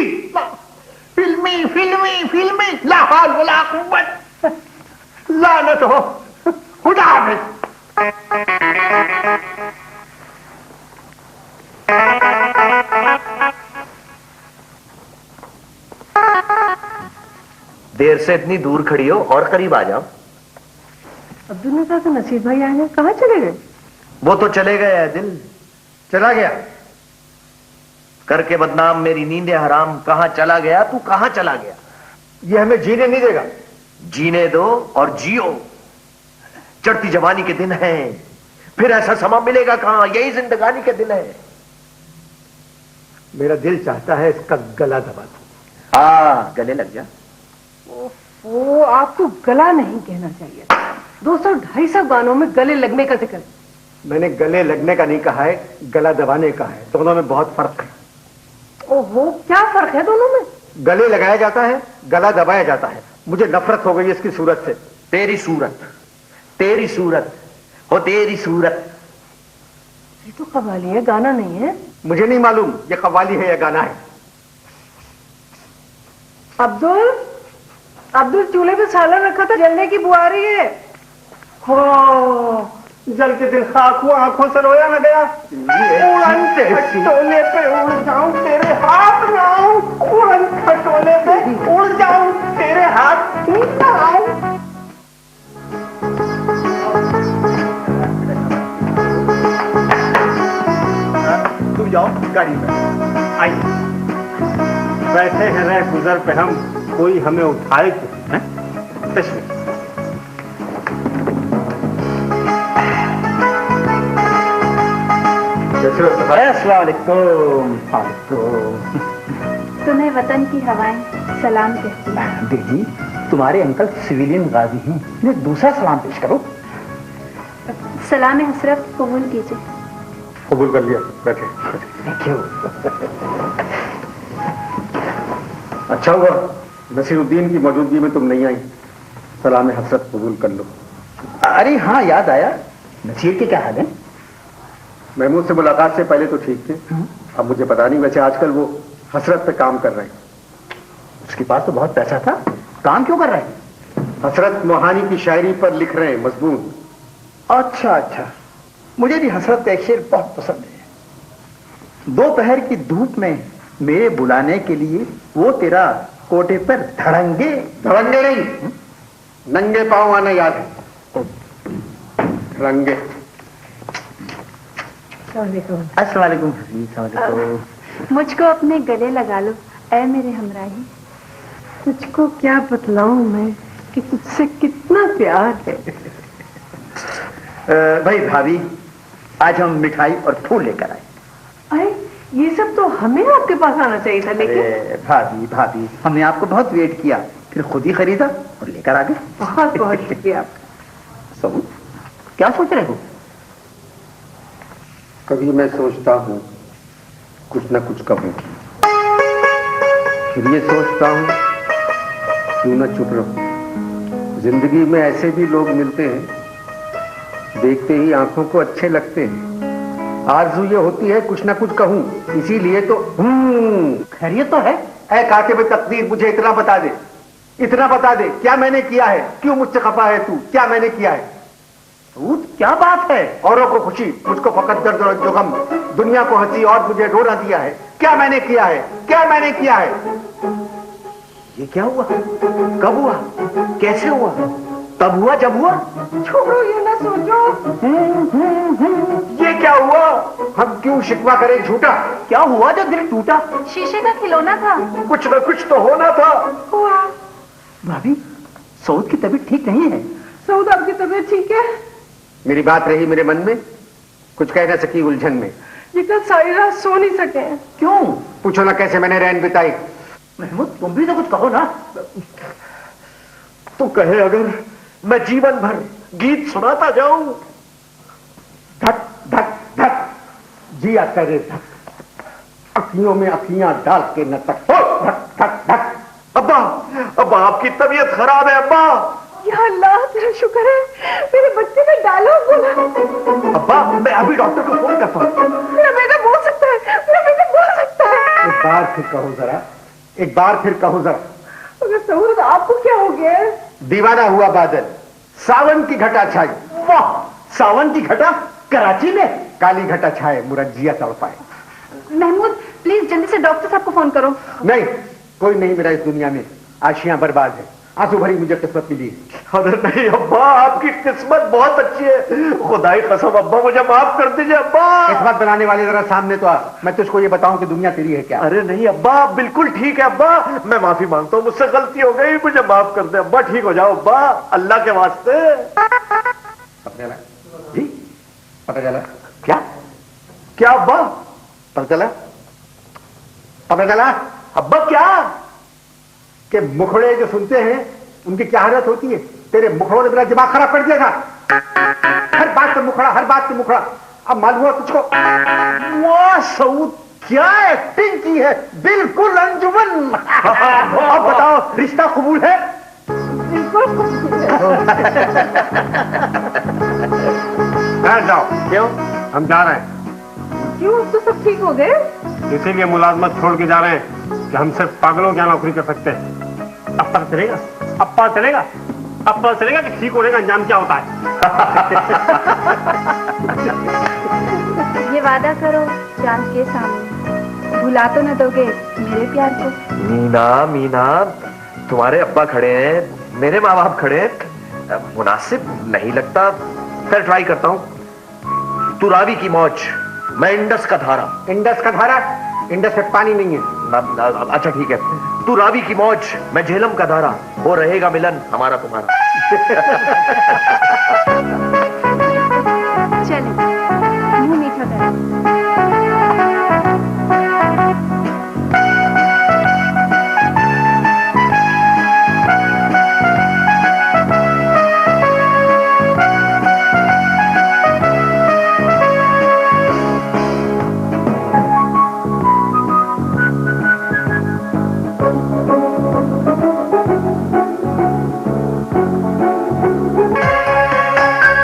फिल्मी फिल्मी फिल्मी, ला हौल वला कुव्वत, लानत हो, खुदा हाफिज। देर से इतनी दूर खड़ी हो, और करीब आ जाओ। अब्दुल ने कहा कि नसीर भाई आए हैं, कहाँ चले गए? वो तो चले गए है दिल, चला गया करके बदनाम मेरी नींदें हराम। कहां चला गया तू, कहां चला गया? ये हमें जीने नहीं देगा। जीने दो और जियो, चढ़ती जवानी के दिन हैं, फिर ऐसा समा मिलेगा कहां? यही जिंदगानी के दिन है। मेरा दिल चाहता है इसका गला दबा दो। हाँ गले लग जा। वो आपको गला नहीं कहना चाहिए, 200-250 गानों में गले लगने का जिक्र। मैंने गले लगने का नहीं कहा है, गला दबाने का है। दोनों में बहुत फर्क है। ओहो, क्या फर्क है दोनों में? गले लगाया जाता है, गला दबाया जाता है। मुझे नफरत हो गई इसकी सूरत से। तेरी सूरत, तेरी सूरत हो, तेरी सूरत। ये तो कव्वाली है, गाना नहीं है। मुझे नहीं मालूम ये कव्वाली है या गाना है। अब्दुल चूल्हे पे सालन रखा था, जलने की बुआ रही है। हो, जल के दिल खाक हुआ, आंखों से रोया न गया। उड़न खटोले पे उड़ जाऊं तेरे हाथ में आऊं, उड़न खटोले पे उड़ जाऊं तेरे हाथ में आऊं। तुम जाओ गाड़ी में। आइए, बैठे हैं रह गुजर पे हम, कोई हमें उठाए तो, हैं? तशरीफ। अस्सलाम वालेकुम। तुम्हें वतन की हवाएं सलाम कहती हैं। दीदी, तुम्हारे अंकल सिविलियन गाजी हैं, इन्हें दूसरा सलाम पेश करो। सलाम हसरत कबूल कीजिए। कबूल कर लिया, बैठे। Thank you. अच्छा हुआ नसीरुद्दीन की मौजूदगी में तुम नहीं आई। सलाम हसरत कबूल कर लो। अरे हाँ, याद आया, नसीर के क्या हाल है? महमूद से मुलाकात से पहले तो ठीक थे, अब मुझे पता नहीं, वैसे आजकल वो हसरत पे काम कर रहे हैं। उसके पास तो बहुत पैसा था, काम क्यों कर रहे हैं? हसरत मोहानी की शायरी पर लिख रहे हैं मजबून। अच्छा अच्छा, मुझे भी हसरत का एक शेर बहुत पसंद है। दोपहर की धूप में मेरे बुलाने के लिए वो तेरा कोटे पर धड़ंगे धड़ंगे नहीं, नंगे पांव आना याद है। रंगे। अस्सलाम वालेकुम। मुझको अपने गले लगा लो ऐ मेरे हमराही। तुझको क्या बतलाऊं मैं कि तुझसे कितना प्यार है। भाई भाभी, आज हम मिठाई और फूल लेकर आए। अरे ये सब तो हमें आपके पास आना चाहिए था, लेकिन भाभी भाभी, हमने आपको बहुत वेट किया, फिर खुद ही खरीदा और लेकर आ गए। बहुत बहुत शुक्रिया आपका। सब क्या सोच रहे हो? कभी मैं सोचता हूँ कुछ न कुछ कहूँ, फिर ये सोचता हूँ क्यों न चुप रहूं। जिंदगी में ऐसे भी लोग मिलते हैं, देखते ही आंखों को अच्छे लगते हैं। आरज़ू ये होती है कुछ ना कुछ कहूं, इसीलिए तो खैरियत तो है। ऐ कातिब तकदीर, मुझे इतना बता दे, इतना बता दे, क्या मैंने किया है? क्यों मुझसे खफा है तू? क्या मैंने किया है? क्या बात है? औरों को खुशी, मुझको फकत दर्द और जो गम, दुनिया को हंसी और मुझे रोना दिया है। क्या मैंने किया है? क्या मैंने किया है? ये क्या हुआ? कब हुआ? कैसे हुआ? तब हुआ जब हुआ? छोड़ो, ये ना सोचो। ये क्या हुआ? हम क्यों शिकवा करें झूठा? क्या हुआ जो दिल टूटा? शीशे का खिलौना था। कुछ न कुछ तो होना था। हुआ। भाभी, सऊद की तबीयत ठीक नहीं है। सऊद, आपकी तबीयत ठीक है? मेरी बात रही मेरे मन में, कुछ कह न सकी उलझन में। ये कल सारी रात सो नहीं सके। क्यों? पूछो ना कैसे मैंने रैन बिताई। महमूद, तुम भी तो कुछ कहो ना। तू कहे अगर मैं जीवन भर गीत सुनाता जाऊं। धक धक धक जिया करे धक, अखियों में अखियां डाल के न तक धक धक धक। अब्बा, अब्बा आपकी तबीयत खराब है अब्बा। या अल्लाह, तेरा शुक्र है मेरे बच्चे ने डायलॉग बोला। अब्बा, मैं अभी डॉक्टर को फोन करता हूँ। मेरा बेटा बोल सकता है, मेरा बेटा बोल सकता है। एक बार फिर कहो जरा, एक बार फिर कहो जरा। अगर सऊद, आपको क्या हो गया? दीवाना हुआ बादल, सावन की घटा छाई। वाह, सावन की घटा कराची में। काली घटा छाए, मुरज्जिया तड़पाए। महमूद, प्लीज जल्दी से डॉक्टर साहब को फोन करो। नहीं, कोई नहीं मेरा इस दुनिया में। आशियां बर्बाद है, आंसू भरी मुझे किस्मत मिली है। अरे नहीं अब्बा, आपकी किस्मत बहुत अच्छी है। खुदाई कसम अब्बा, मुझे माफ कर दीजिए अब्बा। किस्मत बनाने वाले जरा सामने तो आ, मैं तुझको ये बताऊं कि दुनिया तेरी है क्या। अरे नहीं अब्बा, आप बिल्कुल ठीक है अब्बा। मैं माफी मांगता हूँ, मुझसे गलती हो गई, मुझे माफ कर दे अब्बा। ठीक हो जाओ अब्बा, अल्लाह के वास्ते। पता चला जी? पता चला क्या? क्या अब्बा? पता चला? पता चला अब्बा क्या? कि मुखड़े जो सुनते हैं उनकी क्या हालत होती है। तेरे मुखड़ों ने मेरा दिमाग खराब कर दिया था। हर बात पे मुखड़ा, हर बात पे मुखड़ा। अब मालूम हुआ तुझको? वाह सऊद, क्या एक्टिंग की है, बिल्कुल अंजुमन। अब बताओ, रिश्ता कबूल है? जाओ। क्यों? हम जा रहे हैं। क्यों? तो सब ठीक हो गए? इसीलिए मुलाजमत छोड़ के जा रहे हैं कि हम सिर्फ पागलों की नौकरी कर सकते हैं। अब पता चलेगा, अब पता चलेगा, अब पता चलेगा कि ठीक होने का अंजाम क्या होता है। ये वादा करो चांद के सामने, भुला तो न दोगे मेरे प्यार को। मीना, मीना, तुम्हारे अब्बा खड़े हैं, मेरे माँ बाप खड़े हैं, मुनासिब नहीं लगता। फिर ट्राई करता हूँ। तू रावी की मौज, मैं इंडस का धारा। इंडस का धारा? इंडस में पानी नहीं है। अच्छा ठीक है। तू रावी की मौज, मैं झेलम का धारा। हो रहेगा मिलन हमारा तुम्हारा। चले।